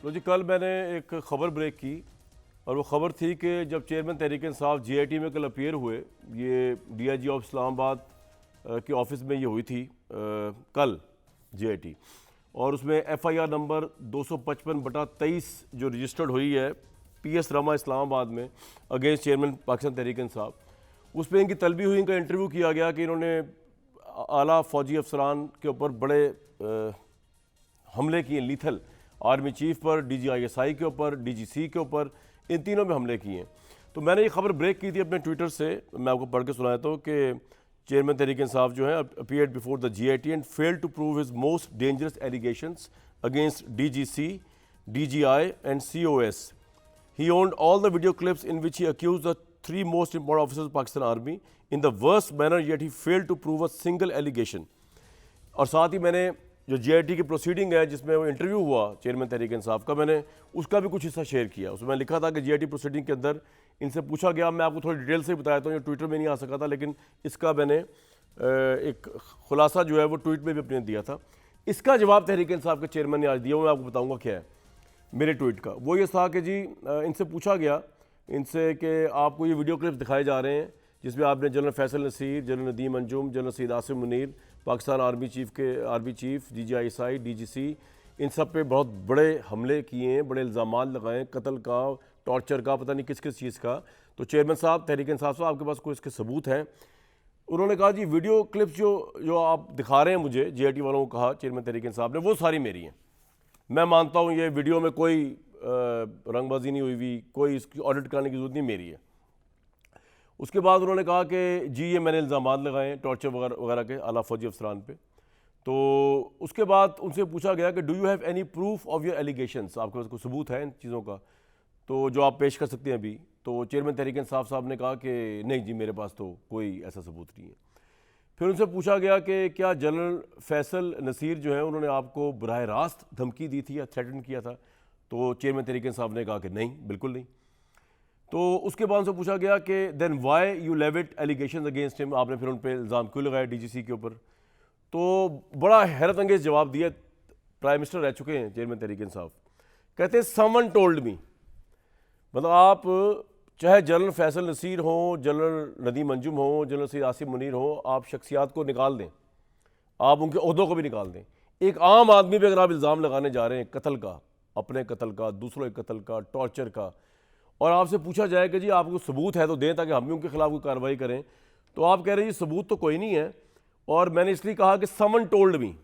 तो जी कल मैंने एक ख़बर ब्रेक की और वो ख़बर थी कि जब चेयरमैन तहरीक इंसाफ जीआईटी में कल अपीयर हुए, ये डीआईजी ऑफ इस्लामाबाद के ऑफिस में ये हुई थी कल जीआईटी, और उसमें एफआईआर नंबर 255/23 जो रजिस्टर्ड हुई है पीएस रमा इस्लामाबाद में अगेंस्ट चेयरमैन पाकिस्तान तहरीक इंसाफ, उस पर इनकी तलबी हुई, इनका इंटरव्यू किया गया कि इन्होंने आला फ़ौजी अफसरान के ऊपर बड़े हमले किए, लीथल आर्मी चीफ पर, डीजीआईएसआई के ऊपर, डीजीसी के ऊपर, इन तीनों में हमले किए। तो मैंने ये खबर ब्रेक की थी अपने ट्विटर से, मैं आपको पढ़ के सुनाया था कि चेयरमैन तहरीक इंसाफ जो है appeared before the GIT and failed to prove his most dangerous allegations against DGC, DGI and COS. He owned all the video clips in which he accused the three most important officers of Pakistan Army in the worst manner, yet he failed to prove a single allegation. और साथ ही मैंने जो GIT की proceeding है जिसमें वो interview हुआ chairman Tehreek Insaf का, मैंने उसका भी कुछ हिस्सा शेयर किया। उसमें लिखा था कि जीआईटी प्रोसीडिंग के अंदर इनसे पूछा गया, मैं आपको थोड़ी डिटेल से बताया था, ये ट्विटर में नहीं आ सका था, लेकिन इसका मैंने एक खुलासा जो है वो ट्वीट में भी अपने दिया था। इसका जवाब तहरीक इंसाफ के चेयरमैन ने आज दिया, वो मैं आपको बताऊँगा क्या है मेरे ट्वीट का। वो ये था कि जी इनसे पूछा गया इनसे कि आपको ये वीडियो क्लिप्स दिखाए जा रहे हैं जिसमें आपने general Faisal Naseer, general Nadeem Anjum, general Syed Asim Munir, Pakistan army chief, DG ISI, DGC, इन सब पे बहुत बड़े हमले किए हैं, बड़े इल्ज़ाम लगाए, कत्ल का, टॉर्चर का, पता नहीं किस किस चीज़ का। तो चेयरमैन साहब तहरीक इंसाफ साहब आपके पास कोई इसके सबूत हैं? उन्होंने कहा जी वीडियो क्लिप्स जो आप दिखा रहे हैं मुझे, जीआईटी वालों को कहा चेयरमैन तहरीक इंसाफ ने, वो सारी मेरी हैं। मैं मानता हूँ ये वीडियो में कोई रंगबाजी नहीं हुई हुई, कोई इसकी ऑडिट कराने की जरूरत नहीं, मेरी है। उसके बाद उन्होंने कहा कि जी ये मैंने इल्ज़ाम लगाए टॉर्चर वगैरह के आला फौजी अफसरान पे। तो उसके बाद उनसे पूछा गया कि do you have any proof of your allegations, आपके पास कोई सबूत है इन चीज़ों का तो जो आप पेश कर सकते हैं अभी? तो चेयरमैन तहरीक इंसाफ साहब ने कहा कि नहीं जी मेरे पास तो कोई ऐसा सबूत नहीं है। फिर उनसे पूछा गया कि क्या जनरल फैसल नसीर जो है उन्होंने आपको बराह रास्त धमकी दी थी या थ्रेटन किया था? तो चेयरमैन तहरीक इंसाफ ने कहा कि नहीं, बिल्कुल नहीं। तो उसके बाद उनसे पूछा गया कि then why you levied allegation against him, आपने फिर उन पर इल्ज़ाम क्यों लगाया डीजीसी के ऊपर? तो बड़ा हैरत अंगेज जवाब दिया, प्राइम मिनिस्टर रह चुके हैं चेयरमैन तहरीक इंसाफ, कहते हैं समवन टोल्ड मी। मतलब आप चाहे जनरल फैसल नसीर हो, जनरल नदीम अंजुम हो, जनरल सैयद आसिम मुनीर हो, आप शख्सियात को निकाल दें, आप उनके ओहदों को भी निकाल दें, एक आम आदमी पे अगर आप इल्ज़ाम लगाने जा रहे हैं कत्ल का, अपने कत्ल का, दूसरों के कत्ल का, टॉर्चर का, और आपसे पूछा जाए कि जी आपको सबूत है तो दें ताकि हम भी उनके खिलाफ कोई कार्रवाई करें, तो आप कह रहे हैं जी सबूत तो कोई नहीं है और मैंने इसलिए कहा कि समवन टोल्ड मी।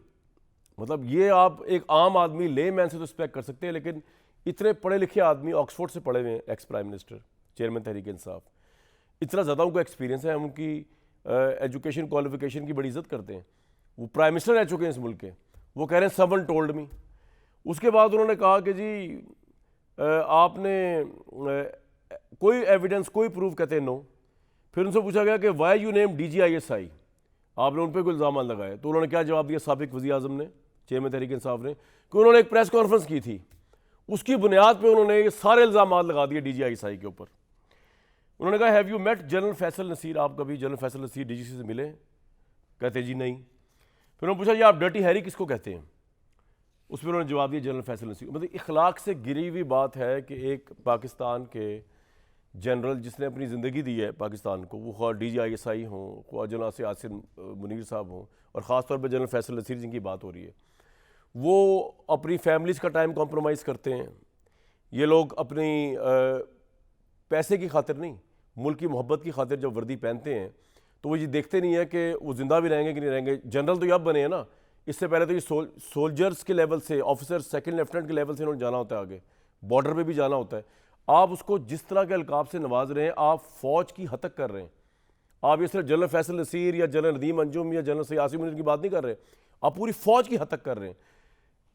मतलब ये आप एक आम आदमी ले मैन से तो एक्सपेक्ट कर सकते हैं, लेकिन इतने पढ़े लिखे आदमी, ऑक्सफोर्ड से पढ़े हुए हैं, ex prime minister chairman Tehreek Insaf, इतना ज़्यादा उनको एक्सपीरियंस है, हम उनकी एजुकेशन क्वालिफिकेशन की बड़ी इज्जत करते हैं, वो प्राइम मिनिस्टर रह चुके हैं इस मुल्क के, वो कह रहे हैं समवन टोल्ड मी। उसके बाद उन्होंने कहा कि जी आपने कोई एविडेंस, कोई प्रूफ, कहते हैं नो। फिर उनसे पूछा गया कि वाई यू नेम डीजीआईएसआई, आपने उन पर कोई इल्ज़ाम लगाए? तो उन्होंने क्या जवाब दिया साबिक वज़ीर आज़म ने, चेयरमैन तहरीक इंसाफ ने, कि उन्होंने एक प्रेस कॉन्फ्रेंस की थी, उसकी बुनियाद पर उन्होंने ये सारे इल्ज़ाम लगा दिए डीजीआईएसआई के ऊपर। उन्होंने कहा have you met general Faisal Naseer, आप कभी जनरल फैसल नसीर डीजीसी से मिले? कहते जी नहीं। फिर उन्होंने पूछा ये आप डर्टी हैरी किसको कहते हैं? उस पर उन्होंने जवाब दिया जनरल फैसल नसीर। मतलब इखलाक से गिरी हुई बात है कि एक पाकिस्तान के जनरल जिसने अपनी ज़िंदगी दी है पाकिस्तान को, वो ख्वाह डीजीआईएसआई हों, ख्वाह जनरल से आसिम मुनीर साहब हों, और ख़ास तौर पर जनरल फैसल नसीर जिनकी बात हो रही है, वो अपनी फैमिलीज़ का टाइम कॉम्प्रोमाइज़ करते हैं। ये लोग अपनी पैसे की खातिर नहीं, मुल्क की मोहब्बत की खातिर जब वर्दी पहनते हैं तो वो ये देखते नहीं है कि वो ज़िंदा भी रहेंगे कि नहीं रहेंगे। जनरल तो ये अब बने हैं ना, इससे पहले तो ये सोल्जर्स के लेवल से, ऑफिसर सेकंड लेफ्टिनेंट के लेवल से इन्होंने जाना होता है, आगे बॉर्डर पे भी जाना होता है। आप उसको जिस तरह के अलकाब से नवाज रहे हैं, आप फ़ौज की हद तक कर रहे हैं। आप ये सिर्फ जनरल फैसल नसीर या जनरल नदीम अंजुम या जनरल सैयद आसिम मुनीर की बात नहीं कर रहे, आप पूरी फ़ौज की हद तक कर रहे हैं।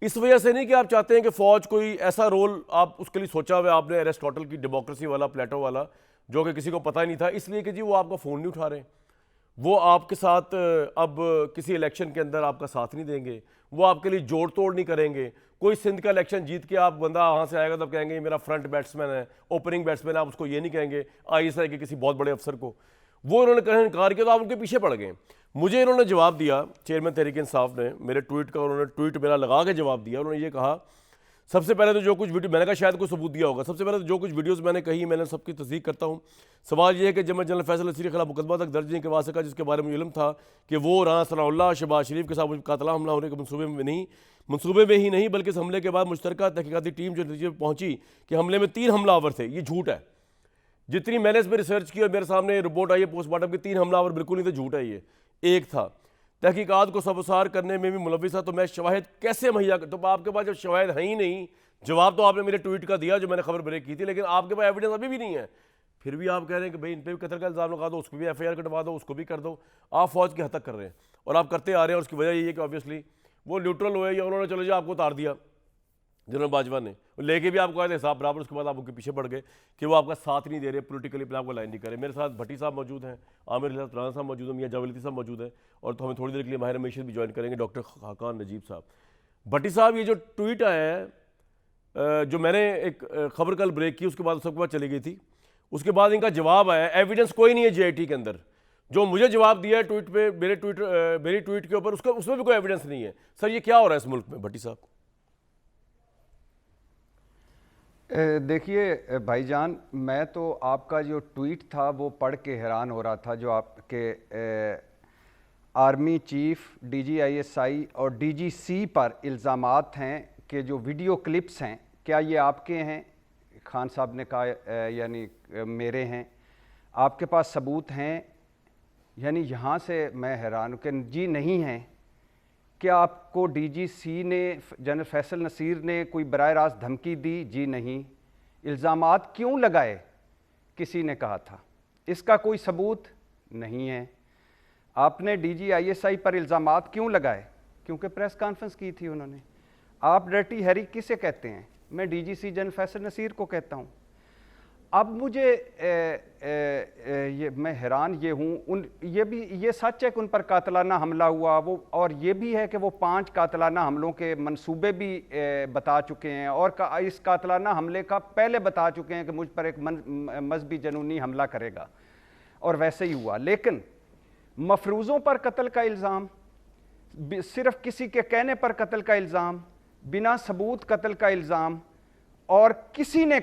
इस वजह से नहीं कि आप चाहते हैं कि फ़ौज कोई ऐसा रोल आप उसके लिए सोचा हुआ आपने एरिस्टोटल की डेमोक्रेसी वाला, प्लेटो वाला, जो कि किसी को पता ही नहीं था, इसलिए कि जी वो आपका फ़ोन नहीं उठा रहे, वो आपके साथ अब किसी इलेक्शन के अंदर आपका साथ नहीं देंगे, वो आपके लिए जोड़ तोड़ नहीं करेंगे। कोई सिंध का इलेक्शन जीत के आप बंदा वहाँ से आएगा तब कहेंगे ये मेरा फ्रंट बैट्समैन है, ओपनिंग बैट्समैन है, आप उसको ये नहीं कहेंगे आईएसआई के किसी बहुत बड़े अफसर को। वो उन्होंने कहा इनकार किया तो आप उनके पीछे पड़ गए। मुझे इन्होंने जवाब दिया चेयरमैन तहरीक इंसाफ ने, मेरे ट्वीट का उन्होंने ट्वीट मेरा लगा के जवाब दिया। उन्होंने ये कहा सबसे पहले तो जो कुछ वीडियो मैंने कहा शायद कोई सबूत दिया होगा, सबसे पहले तो जो कुछ वीडियोस मैंने कही मैंने सबकी तस्दीक करता हूँ। सवाल ये है कि जब मैं जनरल फैसल नसीर के खिलाफ मुकदमा तक दर्ज नहीं करवा सका, जिसके बारे में इल्म था कि वो राना सनाउल्लाह शहबाज शरीफ के साथ कातला हमला होने के मनसूबे में ही नहीं बल्कि इस हमले के बाद मुश्तरका तहकीकाती टीम जो नतीजे पर पहुंची कि हमले में 3 हमलावर थे, ये झूठ है। जितनी मैंने इस पर रिसर्च की और मेरे सामने रिपोर्ट आई है पोस्टमार्टम की, 3 हमलावर बिल्कुल नहीं थे, झूठ है ये। एक था तहकीकात को सबसार करने में भी मुलविस था, तो मैं शवाहिद कैसे मुहैया कर, तो आपके पास जब शवाहिद है ही नहीं, जवाब तो आपने मेरे ट्वीट का दिया जो मैंने खबर ब्रेक की थी, लेकिन आपके पास एविडेंस अभी भी नहीं है, फिर भी आप कह रहे हैं कि भाई इन पर भी कत्ल का इल्ज़ाम लगा दो, उसको भी FIR कटवा दो, उसको भी कर दो। आप फौज की हद तक कर रहे हैं और आप करते आ रहे हैं, और उसकी वजह यही है कि ऑब्वियसली वो न्यूट्रल हुए या उन्होंने चलो जी आपको उतार दिया जनरल बाजवा ने, लेके भी आपको आए हिसाब बराबर, उसके बाद आप उनके पीछे पड़ गए कि वो आपका साथ नहीं दे रहे, पोलिटिकली आपको लाइन नहीं करे। मेरे साथ भट्टी साहब मौजूद हैं, आमिर राना साहब मौजूद हैं, मियां जावलती साहब मौजूद हैं, और तो हमें थोड़ी देर के लिए माहिर मैशत भी ज्वाइन करेंगे, डॉक्टर खाकान नजीब साहब। भट्टी साहब, ये जो ट्वीट आया है, जो मैंने एक खबर कल ब्रेक की, उसके बाद सबके बाद चली गई थी, उसके बाद इनका जवाब आया, एविडेंस कोई नहीं है JIT के अंदर, जो मुझे जवाब दिया है ट्वीट पे, मेरी ट्वीट के ऊपर, उसमें भी कोई एविडेंस नहीं है। सर ये क्या हो रहा है इस मुल्क में भट्टी साहब? देखिए भाईजान, मैं तो आपका जो ट्वीट था वो पढ़ के हैरान हो रहा था, जो आपके आर्मी चीफ, DGISI और DGC पर इल्ज़ामात हैं कि जो वीडियो क्लिप्स हैं, क्या ये आपके हैं? खान साहब ने कहा यानी मेरे हैं। आपके पास सबूत हैं? यानी यहाँ से मैं हैरान हूँ कि जी नहीं हैं। क्या आपको DGC ने, जनरल फैसल नसीर ने कोई बराह रास्त धमकी दी? जी नहीं। इल्ज़ामात क्यों लगाए? किसी ने कहा था। इसका कोई सबूत नहीं है। आपने DGISI पर इल्ज़ामात क्यों लगाए? क्योंकि प्रेस कॉन्फ्रेंस की थी उन्होंने। आप डर्टी हैरी किसे कहते हैं? मैं DGC जनरल फैसल नसीर को कहता हूँ। अब मुझे मैं हैरान ये हूँ, ये सच है कि उन पर कातलाना हमला हुआ, वो, और ये भी है कि वो 5 कातलाना हमलों के मंसूबे भी बता चुके हैं, और इस कातलाना हमले का पहले बता चुके हैं कि मुझ पर एक मजहबी जनूनी हमला करेगा, और वैसे ही हुआ। लेकिन मफरूज़ों पर कत्ल का इल्ज़ाम, सिर्फ किसी के कहने पर कत्ल का इल्ज़ाम, बिना सबूत कत्ल का इल्ज़ाम, और किसी ने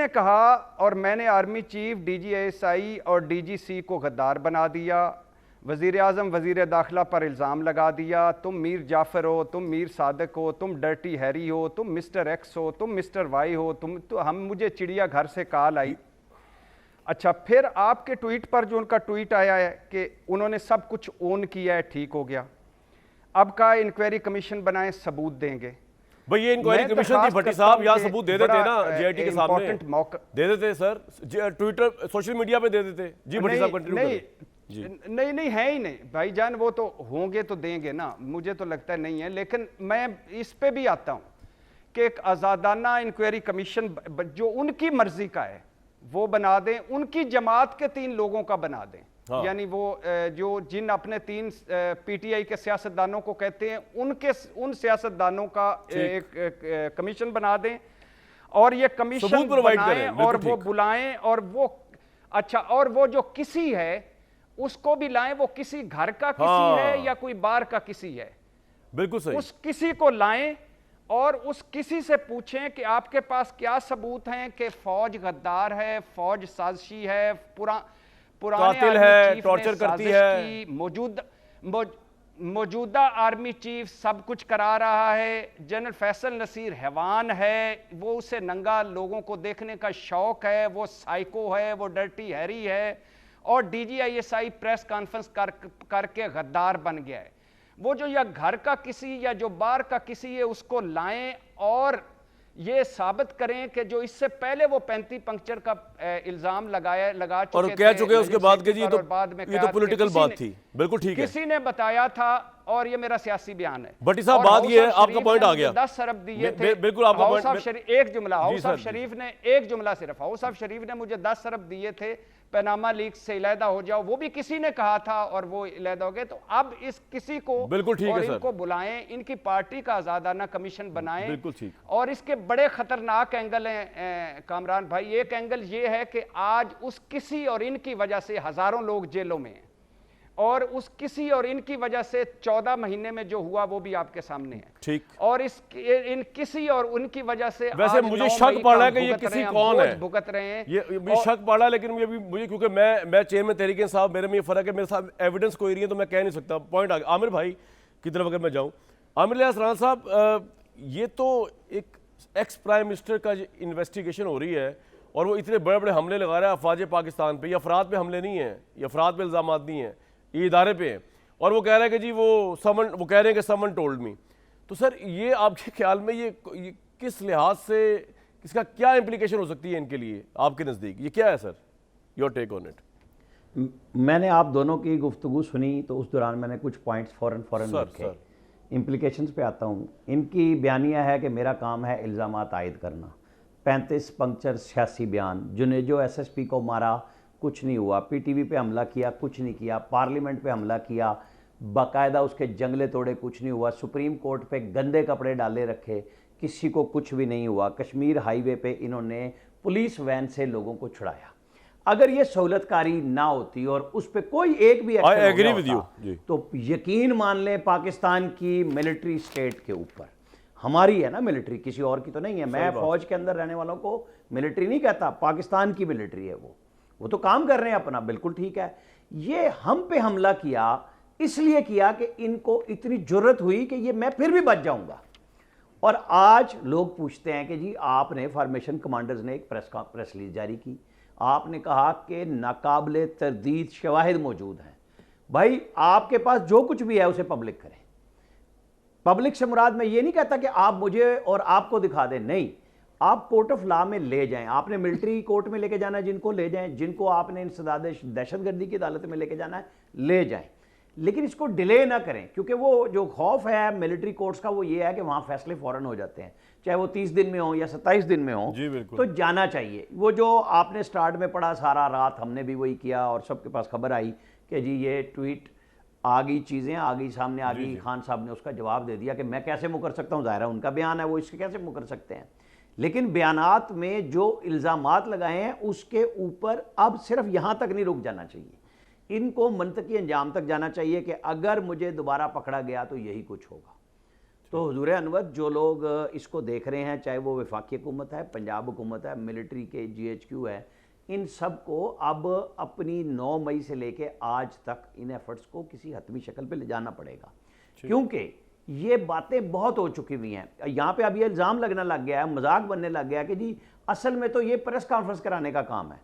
कहा और मैंने आर्मी चीफ, DGISI और DGC को गद्दार बना दिया, वज़ीर आज़म, वज़ीर दाखिला पर इल्ज़ाम लगा दिया, तुम मीर जाफ़र हो, तुम मीर सादिक हो, तुम डर्टी हैरी हो, तुम मिस्टर X हो, तुम मिस्टर Y हो, मुझे चिड़िया घर से कॉल आई। अच्छा, फिर आपके ट्वीट पर जो उनका ट्वीट आया है कि उन्होंने सब कुछ ओन किया है, ठीक हो गया, अब का इंक्वायरी कमिशन बनाए, सबूत देंगे। भाई ये इंक्वायरी कमीशन थी भट्टी साहब, यहाँ सबूत दे देते ना JIT के सामने, दे देते सर, ट्विटर सोशल मीडिया पे दे देते। जी भट्टी साहब कंटिन्यू करें। नहीं है ही नहीं भाईजान, वो तो होंगे तो देंगे ना, मुझे तो लगता है नहीं है। लेकिन मैं इस पे भी आता हूँ कि एक आज़ादाना इंक्वायरी कमीशन जो उनकी मर्जी का है वो बना दें, उनकी जमात के 3 लोगों का बना दें। हाँ। यानी वो जो जिन अपने 3 PTI के सियासतदानों को कहते हैं, उन सियासतदानों का एक कमीशन बना दें, और ये कमीशन बनाएं और वो बुलाएं, और वो अच्छा, और वो जो किसी है उसको भी लाएं, वो किसी घर का किसी है या कोई बार का किसी है, बिल्कुल सही, उस किसी को लाएं और उस किसी से पूछें कि आपके पास क्या सबूत हैं कि फौज गद्दार है, फौज साजिशी है, पुराने है, टॉर्चर करती है, मौजूदा आर्मी चीफ सब कुछ करा रहा है, जनरल फैसल नसीर हैवान है, वो उसे नंगा लोगों को देखने का शौक है, वो साइको है, वो डर्टी हैरी है, और DGISI प्रेस कॉन्फ्रेंस करके गद्दार बन गया है। वो जो या घर का किसी या जो बार का किसी है, उसको लाएं और ये साबित करें कि जो इससे पहले वो 35 पंक्चर का इल्जाम लगा चुके और कह चुके उसके बाद के जी ये तो पॉलिटिकल बात थी। बिल्कुल ठीक है, किसी ने बताया था, और ये मेरा सियासी बयान है। भट्टी साहब बात ये है, आपका पॉइंट आ गया, 10 अरब दिए थे। बिल्कुल आपका पॉइंट, एक जुमला हाउस ऑफ शरीफ ने, एक जुमला सिर्फ हाउस ऑफ शरीफ ने मुझे 10 अरब दिए थे, पैनामा लीक से इलादा हो जाओ, वो भी किसी ने कहा था और वो इलादा हो गए। तो अब इस किसी को बिल्कुल ठीक और है, इनको बुलाएं, इनकी पार्टी का आजादाना कमीशन बनाएं। बिल्कुल ठीक। और इसके बड़े खतरनाक एंगल हैं कामरान भाई। एक एंगल ये है कि आज उस किसी और इनकी वजह से हजारों लोग जेलों में हैं। और उस किसी और इनकी वजह से 14 महीने में जो हुआ वो भी आपके सामने है। ठीक। और इन किसी और उनकी वजह से वैसे आज मुझे 9 शक मई पड़ा का है कि ये भुगत रहे किसी हैं, कौन बोझ है, भुगत रहे हैं। ये शक पड़ा, लेकिन मुझे क्योंकि मैं चेयरमैन तहरीक इंसाफ, मेरे में ये फर्क है, मेरे साथ एविडेंस कोई नहीं है तो मैं कह नहीं सकता। पॉइंट आ गया। आमिर भाई की तरफ अगर मैं जाऊं, आमिर लियास राणा साहब, ये तो एक एक्स प्राइम मिनिस्टर का इन्वेस्टिगेशन हो रही है और वो इतने बड़े बड़े हमले लगा रहा है अफवाज पाकिस्तान पे। ये अफराद पे हमले नहीं है, ये अफराद पे इल्ज़ाम नहीं है, ये इदारे पे हैं। और वो कह रहा है कि जी वो कह रहे हैं कि समन टोल्ड मी। तो सर ये आपके ख्याल में ये किस लिहाज से, इसका क्या इम्प्लीकेशन हो सकती है इनके लिए आपके नज़दीक, ये क्या है sir, your take on it? मैंने आप दोनों की गुफ्तगू सुनी तो उस दौरान मैंने कुछ पॉइंट्स फ़ौरन रखे। इम्प्लीकेशंस पे आता हूँ। इनकी बयानिया है कि मेरा काम है इल्ज़ामात आयद करना। 35 पंक्चर 86 बयान। जुनेजो एसएसपी को मारा, कुछ नहीं हुआ। पीटीवी पे हमला किया, कुछ नहीं किया। पार्लियामेंट पे हमला किया, बाकायदा उसके जंगले तोड़े, कुछ नहीं हुआ। सुप्रीम कोर्ट पे गंदे कपड़े डाले रखे, किसी को कुछ भी नहीं हुआ। कश्मीर हाईवे पे इन्होंने पुलिस वैन से लोगों को छुड़ाया। अगर ये सहूलतकारी ना होती और उस पर कोई एक भी एक्शन हो गया होता, तो यकीन मान लें पाकिस्तान की मिलिट्री स्टेट के ऊपर, हमारी है ना मिलिट्री, किसी और की तो नहीं है। मैं फौज के अंदर रहने वालों को मिलिट्री नहीं कहता, पाकिस्तान की मिलिट्री है वो तो काम कर रहे हैं अपना, बिल्कुल ठीक है। ये हम पे हमला किया इसलिए किया कि इनको इतनी जुर्रत हुई कि ये मैं फिर भी बच जाऊंगा। और आज लोग पूछते हैं कि जी आपने फॉर्मेशन कमांडर्स ने एक प्रेस रिलीज जारी की, आपने कहा कि नाकाबिले तरदीद शवाहिद मौजूद हैं। भाई आपके पास जो कुछ भी है उसे पब्लिक करें। पब्लिक से मुराद मैं ये नहीं कहता कि आप मुझे और आपको दिखा दें, नहीं, आप कोर्ट ऑफ लॉ में ले जाएं। आपने मिलिट्री कोर्ट में लेके जाना है, जिनको ले जाएं, जिनको आपने इंसदाद दहशतगर्दी की अदालत में लेके जाना है ले जाएं, लेकिन इसको डिले ना करें। क्योंकि वो जो खौफ है मिलिट्री कोर्ट्स का वो ये है कि वहाँ फैसले फ़ौरन हो जाते हैं, चाहे वो 30 दिन में हो या 27 दिन में हो, तो जाना चाहिए। वो जो आपने स्टार्ट में पढ़ा सारा रात हमने भी वही किया और सबके पास खबर आई कि जी ये ट्वीट आ गई, चीज़ें आ गई, सामने आ गई, खान साहब ने उसका जवाब दे दिया कि मैं कैसे मुकर सकता हूँ, ज़ाहिर है उनका बयान है, वो इसके कैसे मुकर सकते हैं। लेकिन बयानात में जो इल्ज़ामात लगाए हैं उसके ऊपर अब सिर्फ यहाँ तक नहीं रुक जाना चाहिए, इनको मंतकी अंजाम तक जाना चाहिए कि अगर मुझे दोबारा पकड़ा गया तो यही कुछ होगा। तो हुजूर अनवर, जो लोग इसको देख रहे हैं, चाहे वो वफाकी हुकूमत है, पंजाब हुकूमत है, मिलिट्री के GHQ है, इन सब को अब अपनी 9 मई से लेके आज तक इन एफर्ट्स को किसी हतमी शक्ल पे ले जाना पड़ेगा, क्योंकि ये बातें बहुत हो चुकी हुई हैं। यहाँ पे अब ये इल्ज़ाम लगना लग गया है, मजाक बनने लग गया है कि जी असल में तो ये प्रेस कॉन्फ्रेंस कराने का काम है।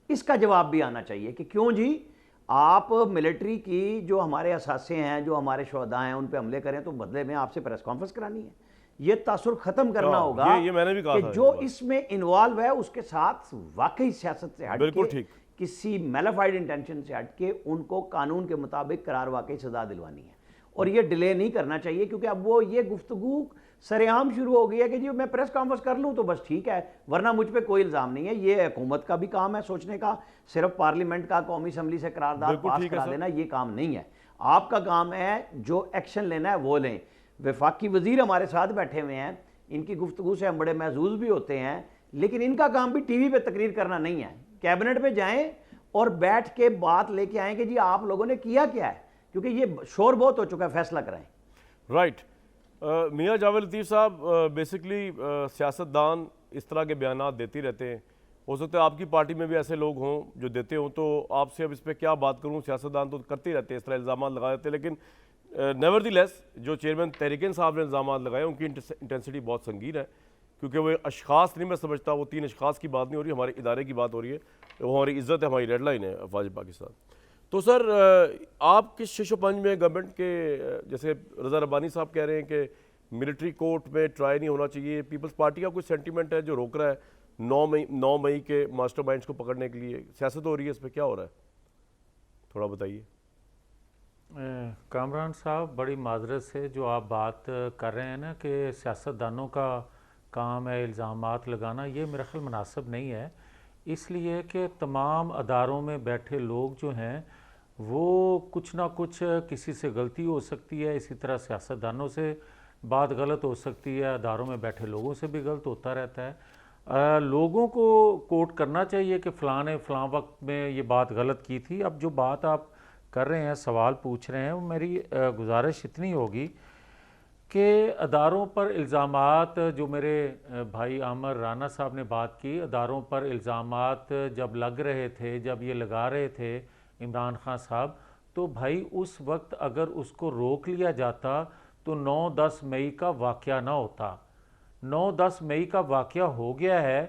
इसका जवाब भी आना चाहिए कि क्यों जी आप मिलिट्री की जो हमारे असासे हैं, जो हमारे शोहदा हैं, उन पे हमले करें तो बदले में आपसे प्रेस कॉन्फ्रेंस करानी है। ये तासुर ख़त्म करना होगा। ये मैंने भी कहा कि जो इसमें इन्वॉल्व है उसके साथ वाकई सियासत से हट के, किसी मैलिफाइड इंटेंशन से हट के उनको कानून के मुताबिक करार वाकई सजा दिलवानी है। और ये डिले नहीं करना चाहिए, क्योंकि अब वो ये गुफ्तगू सरेआम शुरू हो गई है कि जी मैं प्रेस कॉन्फ्रेंस कर लूँ तो बस ठीक है, वरना मुझ पे कोई इल्ज़ाम नहीं है। ये हुकूमत का भी काम है सोचने का, सिर्फ पार्लियामेंट का कौमी असम्बली से करारदाद पास करा देना ये काम नहीं है। आपका काम है जो एक्शन लेना है वो लें। वफाकी वजीर हमारे साथ बैठे हुए हैं, इनकी गुफ्तगू से हम बड़े महजूज भी होते हैं, लेकिन इनका काम भी टीवी पे तकरीर करना नहीं है। कैबिनेट पे जाएं और बैठ के बात लेके आएँ कि जी आप लोगों ने किया क्या है, क्योंकि ये शोर बहुत हो चुका है, फैसला कराएं। राइट। मियाँ जावेद लतीफ़ साहब, बेसिकली सियासतदान इस तरह के बयान देते रहते हैं, हो सकता है आपकी पार्टी में भी ऐसे लोग हों जो देते हों, तो आपसे अब इस पर क्या बात करूं। सियासतदान तो करते ही रहते हैं, इस तरह इल्ज़ाम लगा देते हैं, लेकिन नेवरदिलेस जो चेयरमैन तहरीक साहब ने इल्ज़ाम लगाए उनकी इंटेंसिटी बहुत संगीन है, क्योंकि वो अशखास नहीं, मैं समझता वो 3 अशखास की बात नहीं हो रही, हमारे इदारे की बात हो रही है, वो हमारी इज़्ज़त है, हमारी रेड लाइन है अफवाज पाकिस्तान। तो सर आप किस शिशोपंज में गवर्नमेंट के, जैसे रज़ा रब्बानी साहब कह रहे हैं कि मिलिट्री कोर्ट में ट्राई नहीं होना चाहिए, पीपल्स पार्टी का कुछ सेंटीमेंट है जो रोक रहा है 9 मई के मास्टरमाइंड्स को पकड़ने के लिए, सियासत हो रही है, इस पर क्या हो रहा है, थोड़ा बताइए। कामरान साहब, बड़ी माजरत से जो आप बात कर रहे हैं ना कि सियासतदानों का काम है इल्ज़ामात लगाना, ये मेरा ख्याल मुनासिब नहीं है, इसलिए कि तमाम अदारों में बैठे लोग जो हैं वो कुछ ना कुछ, किसी से गलती हो सकती है, इसी तरह सियासतदानों से बात गलत हो सकती है, अदारों में बैठे लोगों से भी गलत होता रहता है। लोगों को कोट करना चाहिए कि फ़लाँ ने फ़लाँ वक्त में ये बात गलत की थी। अब जो बात आप कर रहे हैं, सवाल पूछ रहे हैं, वो मेरी गुजारिश इतनी होगी कि अदारों पर इल्ज़ामात, जो मेरे भाई आमर राना साहब ने बात की, अदारों पर इल्ज़ामात जब लग रहे थे, जब ये लगा रहे थे इमरान खान साहब, तो भाई उस वक्त अगर उसको रोक लिया जाता तो 9-10 मई का वाक़या ना होता। 9-10 मई का वाक़या हो गया है,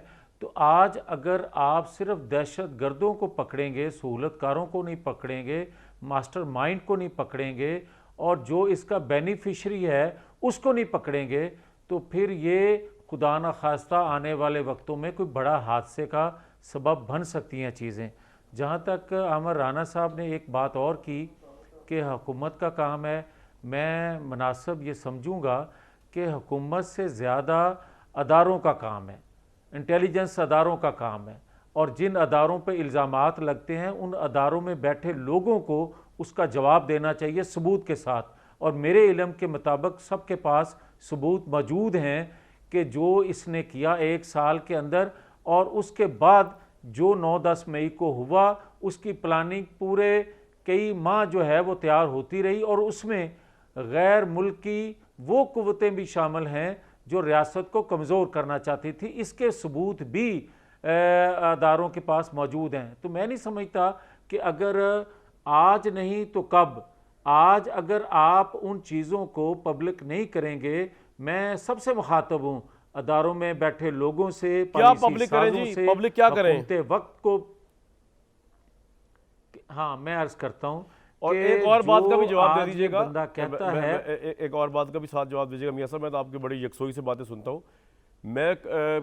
तो आज अगर आप सिर्फ दहशत गर्दों को पकड़ेंगे, सहूलतकारों को नहीं पकड़ेंगे, मास्टरमाइंड को नहीं पकड़ेंगे और जो इसका बेनिफिशरी है उसको नहीं पकड़ेंगे, तो फिर ये खुदा न खास्ता आने वाले वक्तों में कोई बड़ा हादसे का सबब बन सकती हैं चीज़ें। जहाँ तक आमर राना साहब ने एक बात और की कि हुकूमत का काम है, मैं मुनासिब ये समझूंगा कि हुकूमत से ज़्यादा अदारों का काम है, इंटेलिजेंस अदारों का काम है, और जिन अदारों पे इल्ज़ामात लगते हैं उन अदारों में बैठे लोगों को उसका जवाब देना चाहिए सबूत के साथ। और मेरे इल्म के मुताबिक सबके पास सबूत मौजूद हैं कि जो इसने किया 1 साल के अंदर, और उसके बाद जो 9-10 मई को हुआ उसकी प्लानिंग पूरे कई माह जो है वो तैयार होती रही, और उसमें गैर मुल्की वो कुव्वतें भी शामिल हैं जो रियासत को कमज़ोर करना चाहती थी। इसके सबूत भी अदारों के पास मौजूद हैं। तो मैं नहीं समझता कि अगर आज नहीं तो कब, आज अगर आप उन चीज़ों को पब्लिक नहीं करेंगे, मैं सबसे मुखातब हूँ अदारों में बैठे लोगों से, क्या पब्लिक करें जी, पब्लिक क्या करें वक्त को। हाँ, मैं अर्ज करता हूँ और एक और बात का भी जवाब दे आज दीजिएगा, बंदा कहता है, एक और बात का भी साथ जवाब दीजिएगा मियां साहब। मैं तो आपकी बड़ी यकसोई से बातें सुनता हूँ। मैं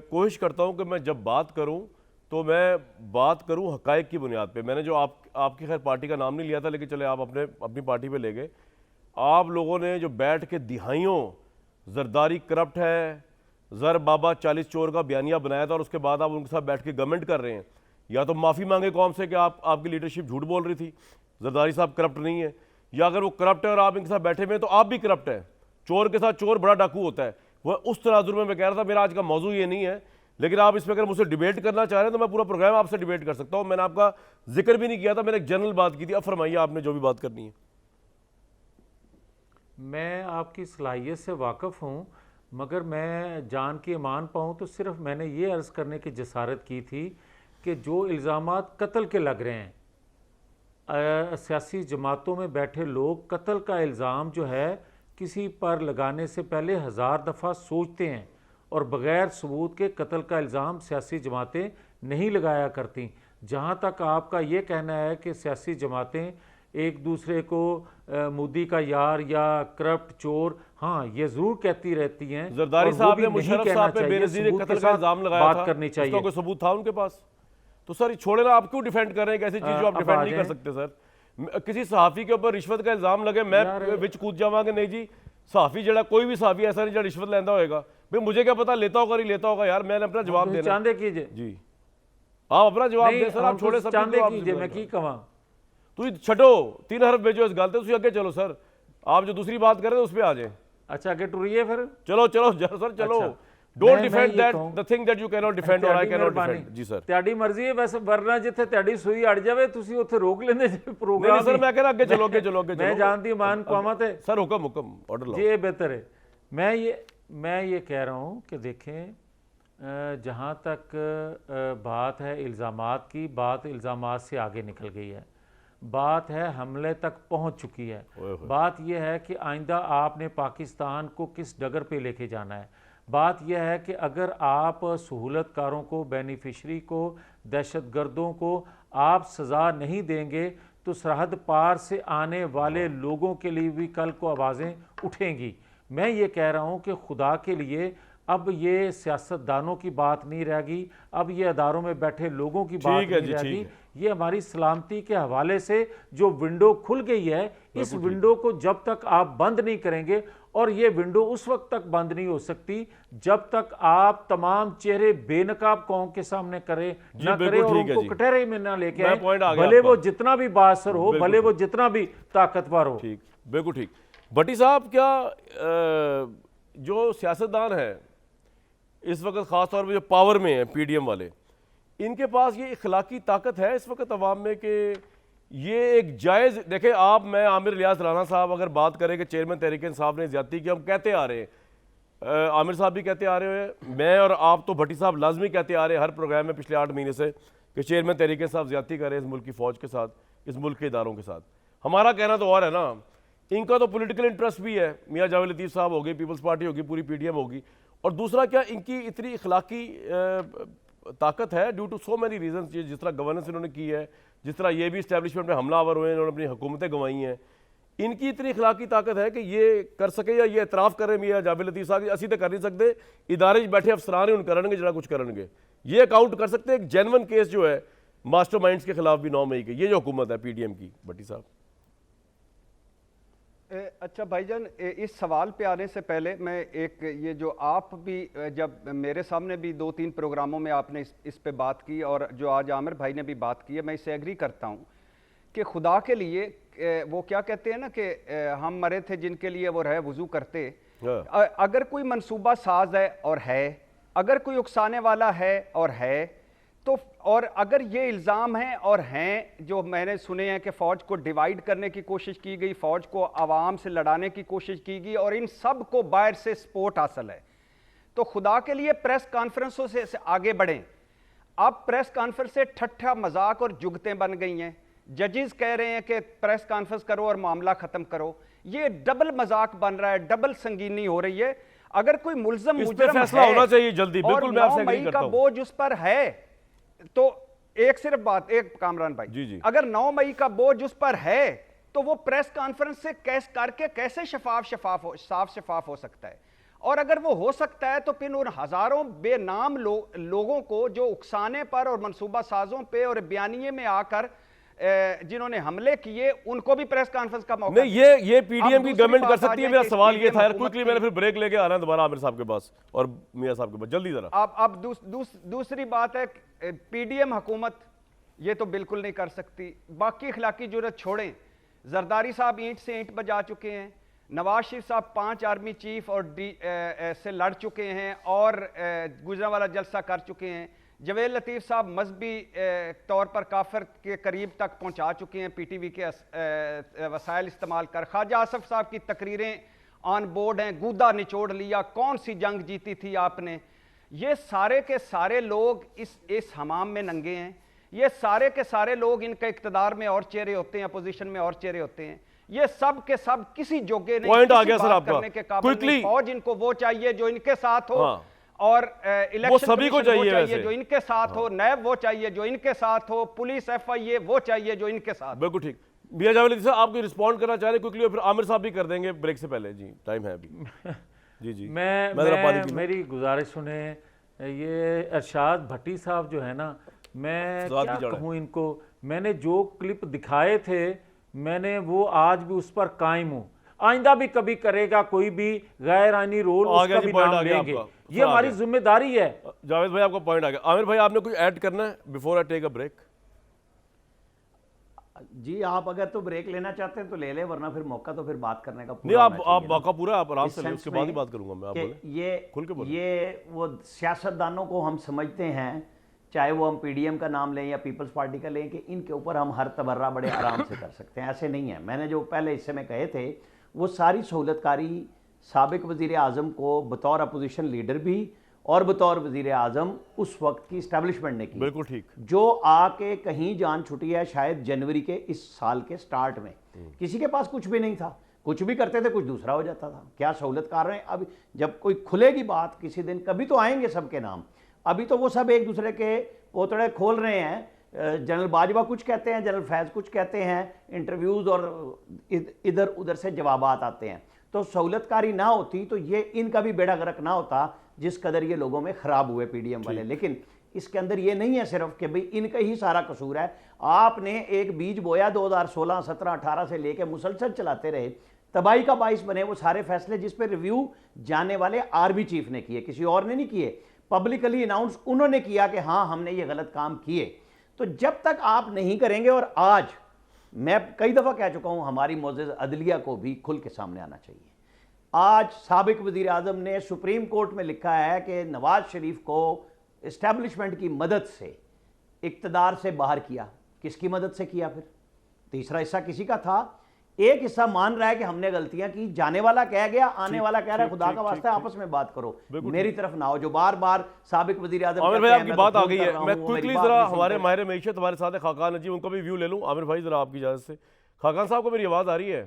कोशिश करता हूँ कि मैं जब बात करूँ तो मैं बात करूँ हकायक की बुनियाद पे। मैंने जो आपकी खैर पार्टी का नाम नहीं लिया था, लेकिन चले आप अपनी पार्टी पे ले गए। आप लोगों ने जो बैठ के दिहाइयों जरदारी करप्ट है, जर बाबा 40 चोर का बयानिया बनाया था, और उसके बाद आप उनके साथ बैठ के गवर्नमेंट कर रहे हैं। या तो माफ़ी मांगे कौम से कि आपकी लीडरशिप झूठ बोल रही थी, जरदारी साहब करप्ट नहीं है, या अगर वो करप्ट है और आप इनके साथ बैठे हुए हैं तो आप भी करप्ट हैं। चोर के साथ चोर बड़ा डाकू होता है। वह उस तनाजुर में मैं कह रहा था, मेरा आज का मौजू ये नहीं है, लेकिन आप इसमें अगर मुझसे डिबेट करना चाह रहे हैं तो मैं पूरा प्रोग्राम आपसे डिबेट कर सकता हूं। मैंने आपका जिक्र भी नहीं किया था, मैंने एक जनरल बात की थी। अब फरमाइए आपने जो भी बात करनी है। मैं आपकी सलाहियत से वाकिफ़ हूँ, मगर मैं जान के मान पाऊँ तो सिर्फ मैंने ये अर्ज़ करने की जसारत की थी कि जो इल्ज़ामात कत्ल के लग रहे हैं, सियासी जमातों में बैठे लोग कत्ल का इल्ज़ाम जो है किसी पर लगाने से पहले 1000 दफ़ा सोचते हैं, और बग़ैर सबूत के कत्ल का इल्ज़ाम सियासी जमातें नहीं लगाया करती। जहाँ तक आपका ये कहना है कि सियासी जमातें एक दूसरे को मोदी का यार या करप्ट चोर, हाँ ये ज़रूर कहती रहती हैं। जरदारी साहब ने मुशर्रफ साहब पे बेनज़ीर कत्ल का इल्ज़ाम लगाया बात था, करनी चाहिए। उसका कोई सबूत था उनके पास? तो सर छोड़े ना, आप क्यों डिफेंड कर रहे हैं एक ऐसी चीज़ जो आप डिफेंड नहीं कर सकते? सर किसी सहाफ़ी के ऊपर रिश्वत का इल्ज़ाम लगे, मैं विच कूद जावांगे? नहीं जी, सहाफ़ी जड़ा कोई भी सहाफ़ी ऐसा नहीं जो रिश्वत लेंदा होएगा। भाई मुझे क्या पता, लेता होगा नहीं लेता होगा, यार मैंने अपना जवाब देना। चांदे कीजिए जी, आप अपना जवाब दें सर, आप छोड़े सब चांदे कीजिए, मैं की कहां तुम छो 3 हरफ भेजो इस गल ते, तुम अगे चलो सर। आप जो दूसरी बात कर रहे हो उस पर आ जाए। अच्छा आगे टुरिए फिर। चलो सर चलो। Don't defend that the thing that you can not defend और आई कैन नॉट डिफेंड। जी सर, ਤੁਹਾਡੀ ਮਰਜ਼ੀ ਹੈ, ਬਸ ਵਰਨਾ ਜਿੱਥੇ ਤੁਹਾਡੀ ਸੂਈ ਅੜ ਜਾਵੇ ਤੁਸੀਂ ਉੱਥੇ ਰੋਕ ਲੈਂਦੇ ਜੇ ਪ੍ਰੋਗਰਾਮ। नहीं सर, मैं कह रहा अगे चलो, अगे चलो, अगे चलो। मैं जानती मान पावा थे सर, हुक्म ऑर्डर लो। ये बेहतर है। मैं ये कह रहा हूँ कि देखें, जहाँ तक बात है इल्ज़ामात की, बात इल्ज़ामात से आगे निकल गई है, बात है हमले तक पहुँच चुकी है। बात यह है कि आइंदा आपने पाकिस्तान को किस डगर पे लेके जाना है। बात यह है कि अगर आप सहूलतकारों को, बेनिफिशरी को, दहशतगर्दों को आप सज़ा नहीं देंगे तो सरहद पार से आने वाले लोगों के लिए भी कल को आवाज़ें उठेंगी। मैं ये कह रहा हूँ कि खुदा के लिए अब ये सियासतदानों की बात नहीं रहेगी, अब ये अदारों में बैठे लोगों की बात नहीं रहेगी। ये हमारी सलामती के हवाले से जो विंडो खुल गई है, इस विंडो को जब तक आप बंद नहीं करेंगे, और ये विंडो उस वक्त तक बंद नहीं हो सकती जब तक आप तमाम चेहरे बेनकाब कौम के सामने करें ना करें और उनको कटहरे में ना लेके आए, भले वो जितना भी बासर हो, भले वो जितना भी ताकतवर हो। ठीक, बिल्कुल ठीक। भट्टी साहब, क्या जो सियासतदान है इस वक्त ख़ासतौर पर जो पावर में है, PDM वाले, इनके पास ये इखलाकी ताकत है इस वक्त अवाम में कि ये एक जायज़, देखें आप, मैं आमिर इलियास राना साहब अगर बात करें कि चेयरमैन तहरीक इंसाफ ने ज्यादती की, हम कहते आ रहे हैं, आमिर साहब भी कहते आ रहे हैं, मैं और आप तो भट्टी साहब लाजमी कहते आ रहे हैं हर प्रोग्राम में पिछले 8 महीने से कि चेयरमैन तहरीक इंसाफ ज्यादती कर रहे हैं इस मुल्क की फ़ौज के साथ, इस मुल्क के इदारों के साथ। हमारा कहना तो और है ना, इनका तो पॉलिटिकल इंटरेस्ट भी है, मियाँ जावेद लतीफ़ साहब होगी, पीपल्स पार्टी होगी, पूरी PDM होगी, और दूसरा क्या इनकी इतनी इखलाकी ताकत है due to so many reason, जिस तरह गवर्नेंस इन्होंने की है, जिस तरह ये भी इस्टेब्लिशमेंट में हमलावर हुए हैं, इन्होंने अपनी हुकूमतें गंवाई हैं, इनकी इतनी इखलाकी ताकत है कि ये कर सके या ये एतराफ़ करें मियाँ जावेद लतीफ़ साहब, असी तो कर नहीं सकते, इदारे बैठे अफसरान ही उन करेंगे जरा कुछ करेंगे, ये अकाउंट कर सकते हैं एक जेन्युइन केस जो है मास्टरमाइंड्स के खिलाफ भी 9 मई के, ये जो हुकूमत है PDM की। भट्टी साहब अच्छा भाईजान, इस सवाल पे आने से पहले मैं एक, ये जो आप भी जब मेरे सामने भी 2-3 प्रोग्रामों में आपने इस पे बात की और जो आज आमिर भाई ने भी बात की है, मैं इससे एग्री करता हूँ कि खुदा के लिए वो क्या कहते हैं ना कि हम मरे थे जिनके लिए वो रहे वुजू करते। अगर कोई मंसूबा साज है और है, अगर कोई उकसाने वाला है और है, तो और अगर ये इल्ज़ाम हैं और हैं जो मैंने सुने हैं कि फ़ौज को डिवाइड करने की कोशिश की गई, फ़ौज को आवाम से लड़ाने की कोशिश की गई और इन सब को बाहर से सपोर्ट हासिल है, तो खुदा के लिए प्रेस कॉन्फ्रेंसों से आगे बढ़ें। अब प्रेस कॉन्फ्रेंस से ठट्ठा मजाक और जुगतें बन गई हैं, जजेस कह रहे हैं कि प्रेस कॉन्फ्रेंस करो और मामला ख़त्म करो, ये डबल मजाक बन रहा है, डबल संगीनी हो रही है। अगर कोई मुल्ज़म मुजरम फैसला होना चाहिए जल्दी, और बिल्कुल मैं आपसे 9 एग्री मई करता का हूं। बोझ उस पर है, तो एक सिर्फ बात, एक कामरान भाई जी। अगर 9 मई का बोझ उस पर है तो वो प्रेस कॉन्फ्रेंस से कैसे साफ हो सकता है, और अगर वो हो सकता है तो फिर उन हजारों बेनाम लोगों को जो उकसाने पर और मंसूबा साजों पे और बयानिए में आकर जिन्होंने हमले किए, उनको भी प्रेस कॉन्फ्रेंस का मौका नहीं, ये PDM की गवर्नमेंट कर सकती है। मेरा सवाल ये था, क्विकली मैंने फिर ब्रेक लेके आना है दोबारा आमिर साहब के पास और मियां साहब के पास, जल्दी जरा। अब दूसरी बात है, PDM हुकूमत ये तो बिल्कुल नहीं कर सकती। बाकी इखलाकी जरूरत छोड़ें, जरदारी साहब ईंट से ईंट बजा चुके हैं, नवाज शरीफ साहब 5 आर्मी चीफ और से लड़ चुके हैं और गुजरांवाला जलसा कर चुके हैं, जवेद लतीफ़ साहब मजहबी तौर पर काफिर के करीब तक पहुंचा चुके हैं PTV के वसाइल इस्तेमाल कर, ख्वाजा आसफ साहब की तकरीरें ऑन बोर्ड हैं, गूदा निचोड़ लिया, कौन सी जंग जीती थी आपने। ये सारे के सारे लोग इस हमाम में नंगे हैं, ये सारे के सारे लोग इनके इक्तदार में और चेहरे होते हैं, अपोजिशन में और चेहरे होते हैं, ये सब के सब किसी जोगे नहीं, पॉइंट आ किसी गया सर बात आपका, करने के काबिल नहीं। फौज इनको वो चाहिए जो इनके साथ हो, हाँ। और वो इलेक्शन सभी को कमीशन वो चाहिए चाहिए जो इनके साथ हो, नैब वो चाहिए जो इनके साथ हो, पुलिस FIA वो चाहिए जो इनके साथ। बिल्कुल ठीक। मियां जावेद साहब आप कोई रिस्पॉन्ड करना चाह रहे हैं क्विकली, और फिर आमिर साहब भी कर देंगे ब्रेक से पहले। जी टाइम है अभी। जी मेरी गुजारिश सुने, ये अरशाद भट्टी साहब जो है ना, मैं क्या कहूँ इनको, मैंने जो क्लिप दिखाए थे मैंने वो आज भी उस पर कायम हूँ, आइंदा भी कभी करेगा कोई भी गैर आईनी रोल उसका भी नाम लेंगे, ये हमारी जिम्मेदारी है। जावेद भाई आपका पॉइंट आ गया। आमिर भाई आपने कुछ ऐड करना है before I take a break? जी आप अगर तो ब्रेक लेना चाहते हैं तो ले लें, वरना फिर मौका तो फिर बात करने का नहीं, आप मौका पूरा, आप आराम से, उसके बाद ही बात करूंगा मैं। आप बोले, खुल के बोले। ये वो सियासतदानों को हम समझते हैं, चाहे वो हम PDM का नाम लें या पीपल्स पार्टी का लें, कि इनके ऊपर हम हर तबर्रा बड़े आराम से कर सकते हैं, ऐसे नहीं है। मैंने जो पहले हिस्से में कहे थे वो सारी सहूलतकारी साबिक वज़ीर आज़म को बतौर अपोजिशन लीडर भी और बतौर वज़ीर आज़म उस वक्त की इस्टेब्लिशमेंट ने की। बिल्कुल ठीक। जो आके कहीं जान छुटी है शायद जनवरी के इस साल के स्टार्ट में, किसी के पास कुछ भी नहीं था, कुछ भी करते थे कुछ दूसरा हो जाता था। क्या सहूलत कर रहे हैं? अब जब कोई खुलेगी बात किसी दिन, कभी तो आएंगे सबके नाम, अभी तो वो सब एक दूसरे के पोतड़े खोल रहे हैं। जनरल बाजवा कुछ कहते हैं, जनरल फैज़ कुछ कहते हैं, इंटरव्यूज़ और इधर उधर से जवाबात आते हैं। तो सहूलतकारी ना होती तो ये इनका भी बेड़ा गर्क ना होता जिस कदर ये लोगों में ख़राब हुए PDM वाले। लेकिन इसके अंदर ये नहीं है सिर्फ कि भाई इनका ही सारा कसूर है। आपने एक बीज बोया 2016, 17, 18 से लेकर मुसलसल चलाते रहे, तबाही का बाइस बने वो सारे फैसले जिस पे रिव्यू जाने वाले आर्मी चीफ ने किए, किसी और ने नहीं किए। पब्लिकली अनाउंस उन्होंने किया कि हाँ हमने ये गलत काम किए। तो जब तक आप नहीं करेंगे, और आज मैं कई दफ़ा कह चुका हूं हमारी मोअज़्ज़ज़ अदलिया को भी खुल के सामने आना चाहिए। आज साबिक वज़ीर आज़म ने सुप्रीम कोर्ट में लिखा है कि नवाज शरीफ को इस्टेब्लिशमेंट की मदद से इक़्तिदार से बाहर किया। किसकी मदद से किया? फिर तीसरा हिस्सा किसी का था, एक हिस्सा मान रहा है कि हमने गलतियां की, जाने वाला कह गया, आने वाला कह रहा है खुदा का वास्ता है आपस में बात करो, मेरी तरफ ना हो। जो बार बार साबिक वजीर आज़म आमिर भाई आपकी बात आ गई है, मैं क्विकली जरा हमारे माहिर मईशत हमारे साथ है खाकान नजीब, उनका भी व्यू ले लूं। आमिर भाई जरा आपकी इजाजत से, खाकान साहब को मेरी आवाज़ आ रही है?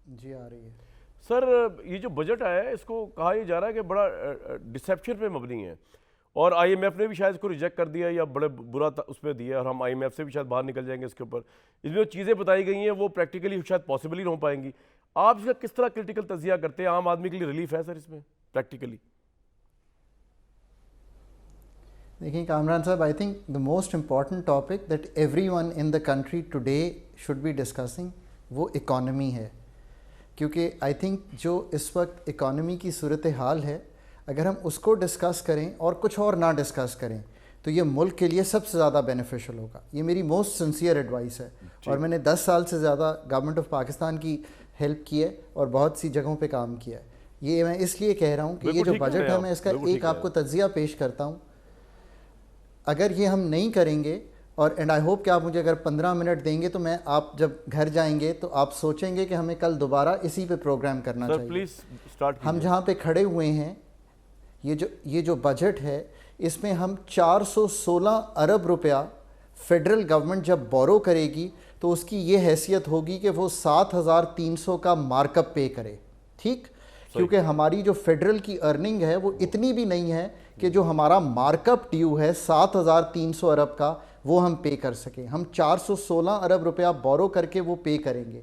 जी आ रही है सर। ये जो बजट आया है इसको कहा यह जा रहा है कि बड़ा डिसेप्शन पे मबनी है, और IMF ने भी शायद इसको रिजेक्ट कर दिया या बड़े बुरा उसमें दिया, और हम IMF से भी शायद बाहर निकल जाएंगे इसके ऊपर। इसमें जो चीज़ें बताई गई हैं वो प्रैक्टिकली शायद पॉसिबल ही नहीं हो पाएंगी। आप इसका किस तरह क्रिटिकल तजिया करते हैं? आम आदमी के लिए रिलीफ है सर इसमें प्रैक्टिकली? देखिए कामरान साहब, I think the most important topic that everyone in the country today should be discussing वो इकॉनमी है, क्योंकि आई थिंक जो इस वक्त इकॉनमी की सूरत हाल है, अगर हम उसको डिस्कस करें और कुछ और ना डिस्कस करें तो ये मुल्क के लिए सबसे ज़्यादा बेनिफिशियल होगा। ये मेरी मोस्ट सिंसियर एडवाइस है, और मैंने 10 साल से ज़्यादा गवर्नमेंट ऑफ पाकिस्तान की हेल्प की है और बहुत सी जगहों पे काम किया है। ये मैं इसलिए कह रहा हूँ कि ये जो बजट है, मैं इसका एक आपको तज्जिया पेश करता हूँ। अगर ये हम नहीं करेंगे, और एंड आई होप कि आप मुझे अगर 15 मिनट देंगे तो मैं, आप जब घर जाएंगे तो आप सोचेंगे कि हमें कल दोबारा इसी पे प्रोग्राम करना चाहिए। Please start. हम जहाँ पे खड़े हुए हैं, ये जो बजट है, इसमें हम 416 अरब रुपया फेडरल गवर्नमेंट जब बोरो करेगी तो उसकी ये हैसियत होगी कि वो 7,300 का मार्कअप पे करे, ठीक? क्योंकि हमारी जो फेडरल की अर्निंग है वो इतनी भी नहीं है कि जो हमारा मार्कअप ड्यू है 7,300 अरब का वो हम पे कर सकें। हम 416 अरब रुपया बोरो करके वो पे करेंगे।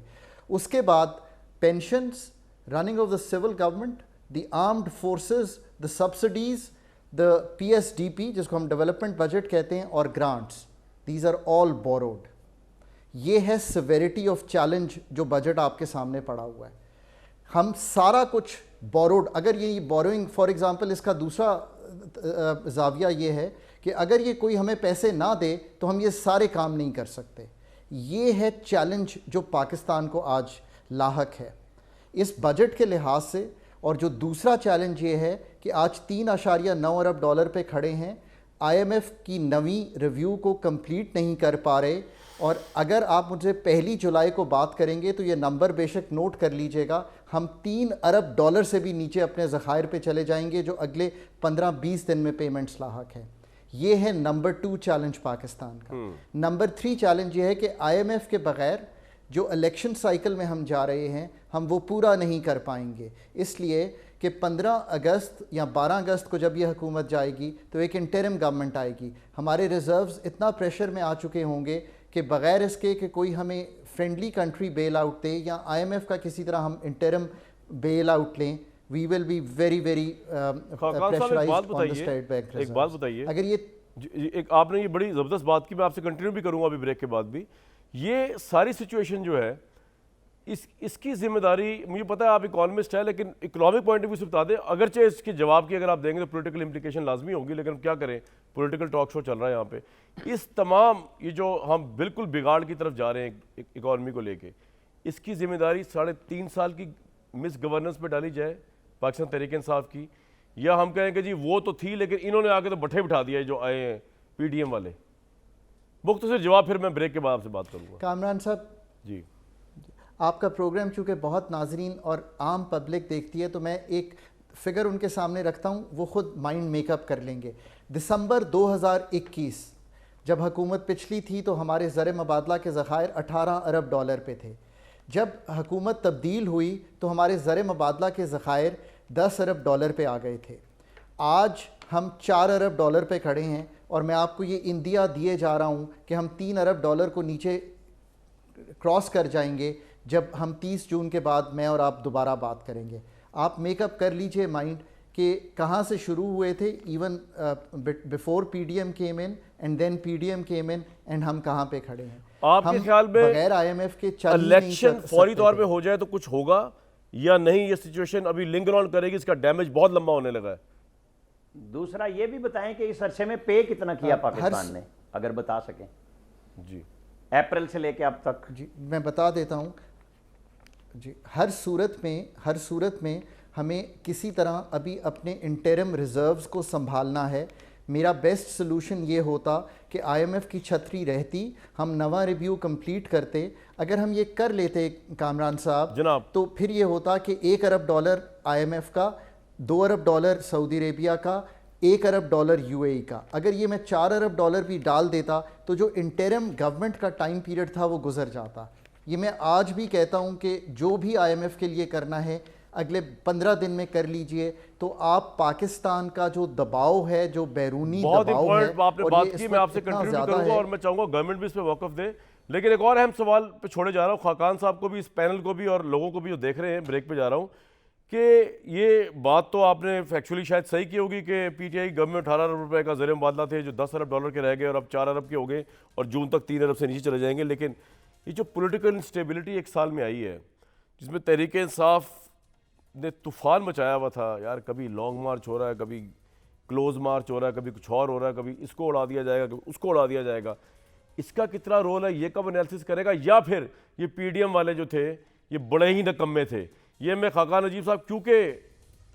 उसके बाद pensions, running of the civil government, the armed forces, the subsidies, the PSDP जिसको हम डेवलपमेंट बजट कहते हैं, और grants, these are all borrowed. ये है सिवेरिटी ऑफ चैलेंज जो बजट आपके सामने पड़ा हुआ है। हम सारा कुछ बोरोड, अगर ये बोरोइंग फॉर एग्जांपल, इसका दूसरा जाविया ये है कि अगर ये कोई हमें पैसे ना दे तो हम ये सारे काम नहीं कर सकते। ये है चैलेंज जो पाकिस्तान को आज लाहक है इस बजट के लिहाज से। और जो दूसरा चैलेंज ये है कि आज 3.9 अरब डॉलर पे खड़े हैं, IMF की नवी रिव्यू को कंप्लीट नहीं कर पा रहे। और अगर आप मुझे 1 जुलाई को बात करेंगे तो ये नंबर बेशक नोट कर लीजिएगा, हम 3 अरब डॉलर से भी नीचे अपने ज़खायर पे चले जाएंगे जो अगले 15-20 दिन में पेमेंट्स लाहक है। ये है नंबर 2 चैलेंज पाकिस्तान का। नंबर 3 चैलेंज ये है कि IMF के बग़ैर जो इलेक्शन साइकिल में हम जा रहे हैं हम वो पूरा नहीं कर पाएंगे, इसलिए कि 15 अगस्त या 12 अगस्त को जब ये हुकूमत जाएगी तो एक इंटरिम गवर्नमेंट आएगी। हमारे रिजर्व्स इतना प्रेशर में आ चुके होंगे कि बग़ैर इसके कि कोई हमें फ्रेंडली कंट्री बेल आउट दे या IMF का किसी तरह हम इंटरिम बेल आउट लें, we will be very pressurised on the State Bank. एक बात बताइए, अगर ये एक आपने ये बड़ी ज़बरदस्त बात की, मैं आपसे कंटिन्यू भी करूँगा अभी ब्रेक के बाद भी। ये सारी सिचुएशन जो है इसकी जिम्मेदारी, मुझे पता है आप इकोनॉमिस्ट है, लेकिन इकोनॉमिक पॉइंट ऑफ व्यू से बता दें, अगरचे इसके जवाब की अगर आप देंगे तो पॉलिटिकल इम्प्लीकेशन लाजमी होगी, लेकिन हम क्या करें, पॉलिटिकल टॉक शो चल रहा है यहाँ पे। इस तमाम ये जो हम बिल्कुल बिगाड़ की तरफ जा रहे हैं इकॉनमी को लेके, इसकी जिम्मेदारी 3.5 साल की मिस गवर्नेंस पे डाली जाए पाकिस्तान तहरीक इंसाफ की, या हम कहें कि जी वो तो थी लेकिन इन्होंने आके तो बट्ठे बिठा दिया जो आए हैं PDM वाले। मुख्तसर जवाब फिर मैं ब्रेक के बाद आपसे बात करूँगा। कामरान साहब जी, आपका प्रोग्राम चूँकि बहुत नाजरीन और आम पब्लिक देखती है तो मैं एक फ़िगर उनके सामने रखता हूँ, वो ख़ुद माइंड मेकअप कर लेंगे। दिसंबर 2021 जब हुकूमत पिछली थी तो हमारे ज़र मुबादला के ज़खायर 18 अरब डॉलर पे थे। जब हुकूमत तब्दील हुई तो हमारे ज़र मुबादला के ज़खायर 10 अरब डॉलर पे आ गए थे। आज हम 4 अरब डॉलर पे खड़े हैं, और मैं आपको ये इंदिया दिए जा रहा हूँ कि हम 3 अरब डॉलर को नीचे क्रॉस कर जाएंगे जब हम 30 जून के बाद मैं और आप दोबारा बात करेंगे। आप मेकअप कर लीजिए माइंड कि कहाँ से शुरू हुए थे, even before PDM came in and then PDM came in, and हम कहाँ पे खड़े हैं। आपके ख्याल में बगैर IMF के इलेक्शन फौरी तौर पे हो जाए तो कुछ होगा या नहीं? ये सिचुएशन अभी लिंगर ऑन करेगी, इसका डैमेज बहुत लंबा होने लगा है। दूसरा ये भी बताएं कि इस अरसे में पे कितना किया पाकिस्तान ने, अगर बता सकें जी, अप्रैल से लेके अब तक। जी मैं बता देता हूँ जी। हर सूरत में हमें किसी तरह अभी अपने इंटरिम रिजर्व्स को संभालना है। मेरा बेस्ट सोल्यूशन ये होता कि IMF की छतरी रहती, हम नवा रिव्यू कंप्लीट करते। अगर हम ये कर लेते कामरान साहब जनाब, तो फिर ये होता कि $1 अरब IMF का, $2 अरब सऊदी अरेबिया का, $1 अरब UAE का। अगर ये मैं $4 अरब भी डाल देता तो जो इंटरिम गवर्नमेंट का टाइम पीरियड था वो गुजर जाता। ये मैं आज भी कहता हूँ कि जो भी IMF के लिए करना है अगले 15 दिन में कर लीजिए, तो आप पाकिस्तान का जो दबाव है, जो बैरूनी बहुत दबाव है, इंपॉर्टेंट आपने और बात ये की, इस मैं वक्त आपसे इतना कंटिन्यू ज़्यादा करूंगा है। और मैं चाहूंगा गवर्नमेंट भी इस पे वक़्फ़ दे। लेकिन एक और अहम सवाल पे छोड़े जा रहा हूँ खाकान साहब को भी, इस पैनल को भी और लोगों को भी जो देख रहे हैं, ब्रेक पे जा रहा हूँ कि ये बात तो आपने फैक्चुअली शायद सही की होगी कि PTI गवर्नमेंट 18 अरब रुपए का ज़र मुबादला थे जो $10 अरब के रह गए और अब 4 अरब के हो गए और जून तक 3 अरब से नीचे चले जाएंगे। लेकिन ये जो पॉलिटिकल इंस्टेबिलिटी एक साल में आई है, जिसमें तहरीक इंसाफ ने तूफान मचाया हुआ था यार, कभी लॉन्ग मार्च हो रहा है, कभी क्लोज मार्च हो रहा है, कभी कुछ और हो रहा है, कभी इसको उड़ा दिया जाएगा, कभी उसको उड़ा दिया जाएगा। इसका कितना रोल है, ये कब एनालिसिस करेगा? या फिर ये PDM वाले जो थे ये बड़े ही निकम्मे थे? ये मैं खाकान नजीब साहब, क्योंकि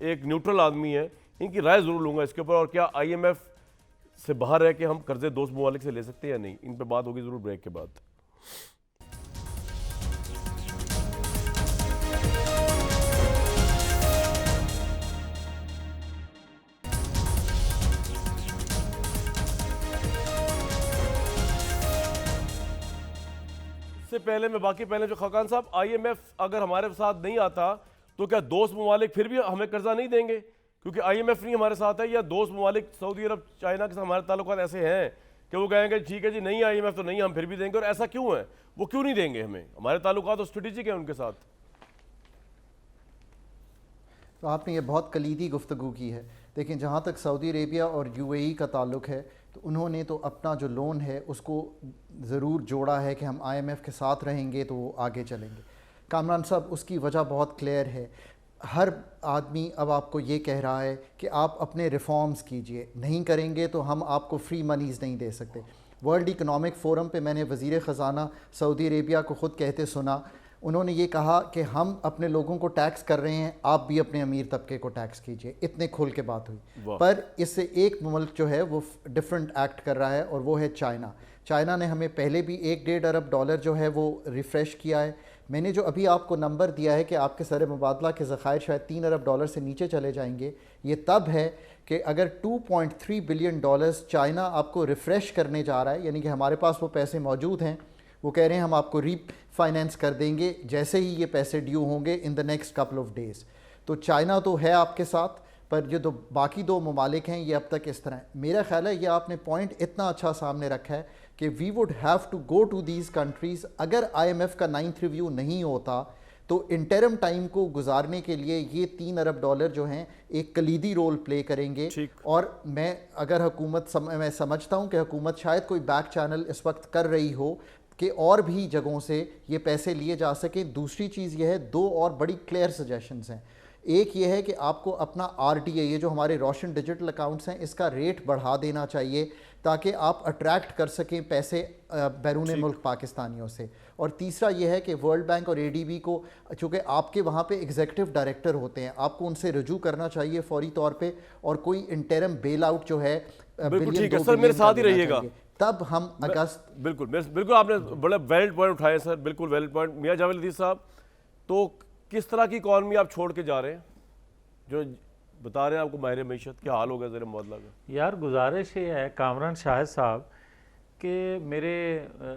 एक न्यूट्रल आदमी है, इनकी राय ज़रूर लूँगा इसके ऊपर। और क्या IMF से बाहर है कि हम कर्जे दोस्त ममालिक से ले सकते हैं या नहीं, इन पर बात होगी ज़रूर ब्रेक के बाद। इससे पहले मैं बाकी पहले जो खाकान साहब, IMF अगर हमारे साथ नहीं आता तो क्या दोस्त ममालिक फिर भी हमें कर्जा नहीं देंगे? क्योंकि IMF नहीं हमारे साथ है, या दोस्त ममालिक सऊदी अरब, चाइना के साथ हमारे ताल्लुकात ऐसे हैं कि वो कहेंगे ठीक है जी, नहीं IMF तो नहीं, हम फिर भी देंगे? और ऐसा क्यों है, वो क्यों नहीं देंगे हमें? हमारे ताल्लुकात तो स्ट्रेटेजिक है उनके साथ। तो आपने ये बहुत कलीदी गुफ्तगू की है। देखिए, जहाँ तक सऊदी अरेबिया और UAE का ताल्लुक़ है, तो उन्होंने तो अपना जो लोन है उसको ज़रूर जोड़ा है कि हम IMF के साथ रहेंगे तो वो आगे चलेंगे। कामरान साहब, उसकी वजह बहुत क्लियर है। हर आदमी अब आपको ये कह रहा है कि आप अपने रिफॉर्म्स कीजिए, नहीं करेंगे तो हम आपको फ्री मनीज़ नहीं दे सकते। वर्ल्ड इकनॉमिक फ़ोरम पे मैंने वज़ीर ख़ज़ाना सऊदी अरेबिया को ख़ुद कहते सुना, उन्होंने ये कहा कि हम अपने लोगों को टैक्स कर रहे हैं, आप भी अपने अमीर तबके को टैक्स कीजिए। इतने खुल के बात हुई। पर इससे एक मुल्क जो है वो डिफरेंट एक्ट कर रहा है और वो है चाइना। चाइना ने हमें पहले भी $1-1.5 अरब जो है वो रिफ़्रेश किया है। मैंने जो अभी आपको नंबर दिया है कि आपके सर मुबादला के ज़खायर शायद $3 अरब से नीचे चले जाएंगे, ये तब है कि अगर $2.3 बिलियन चाइना आपको रिफ़्रेश करने जा रहा है, यानी कि हमारे पास वो पैसे मौजूद हैं, वो कह रहे हैं हम आपको रीफाइनेंस कर देंगे जैसे ही ये पैसे ड्यू होंगे in the next couple of days. तो चाइना तो है आपके साथ, पर जो दो बाकी दो ममालिक हैं ये अब तक इस तरह है। मेरा ख्याल है ये आपने पॉइंट इतना अच्छा सामने रखा है कि we would have to go to these countries. अगर IMF का 9th रिव्यू नहीं होता तो इंटरम टाइम को गुजारने के लिए ये $3 अरब जो हैं एक कलीदी रोल प्ले करेंगे। और मैं अगर हुकूमत मैं समझता हूँ कि हुकूमत शायद कोई बैक चैनल इस वक्त कर रही हो कि और भी जगहों से ये पैसे लिए जा सकें। दूसरी चीज़ ये है, दो और बड़ी क्लियर सजेशंस हैं। एक ये है कि आपको अपना RTA, ये जो हमारे रोशन डिजिटल अकाउंट्स हैं, इसका रेट बढ़ा देना चाहिए ताकि आप अट्रैक्ट कर सकें पैसे बैरून मुल्क पाकिस्तानियों से। और तीसरा ये है कि वर्ल्ड बैंक और ADB को, चूँकि आपके वहाँ पे एग्जीक्यूटिव डायरेक्टर होते हैं, आपको उनसे रजू करना चाहिए फौरी तौर पे, और कोई इंटरम बेल आउट जो है बिल्कुल सर, मेरे साथ ही रहिएगा, तब हम अगस्त। बिल्कुल आपने बड़ा वैलिड पॉइंट उठाए सर, बिल्कुल वैलिड पॉइंट। मियां जावेद लतीफ़ साहब, तो किस तरह की इकॉनमी आप छोड़ के जा रहे हैं, जो बता रहे हैं आपको माहिर मईशत, क्या हाल होगा ज़र मुबादला का? यार गुजारिश ये है कामरान शाहिद साहब कि मेरे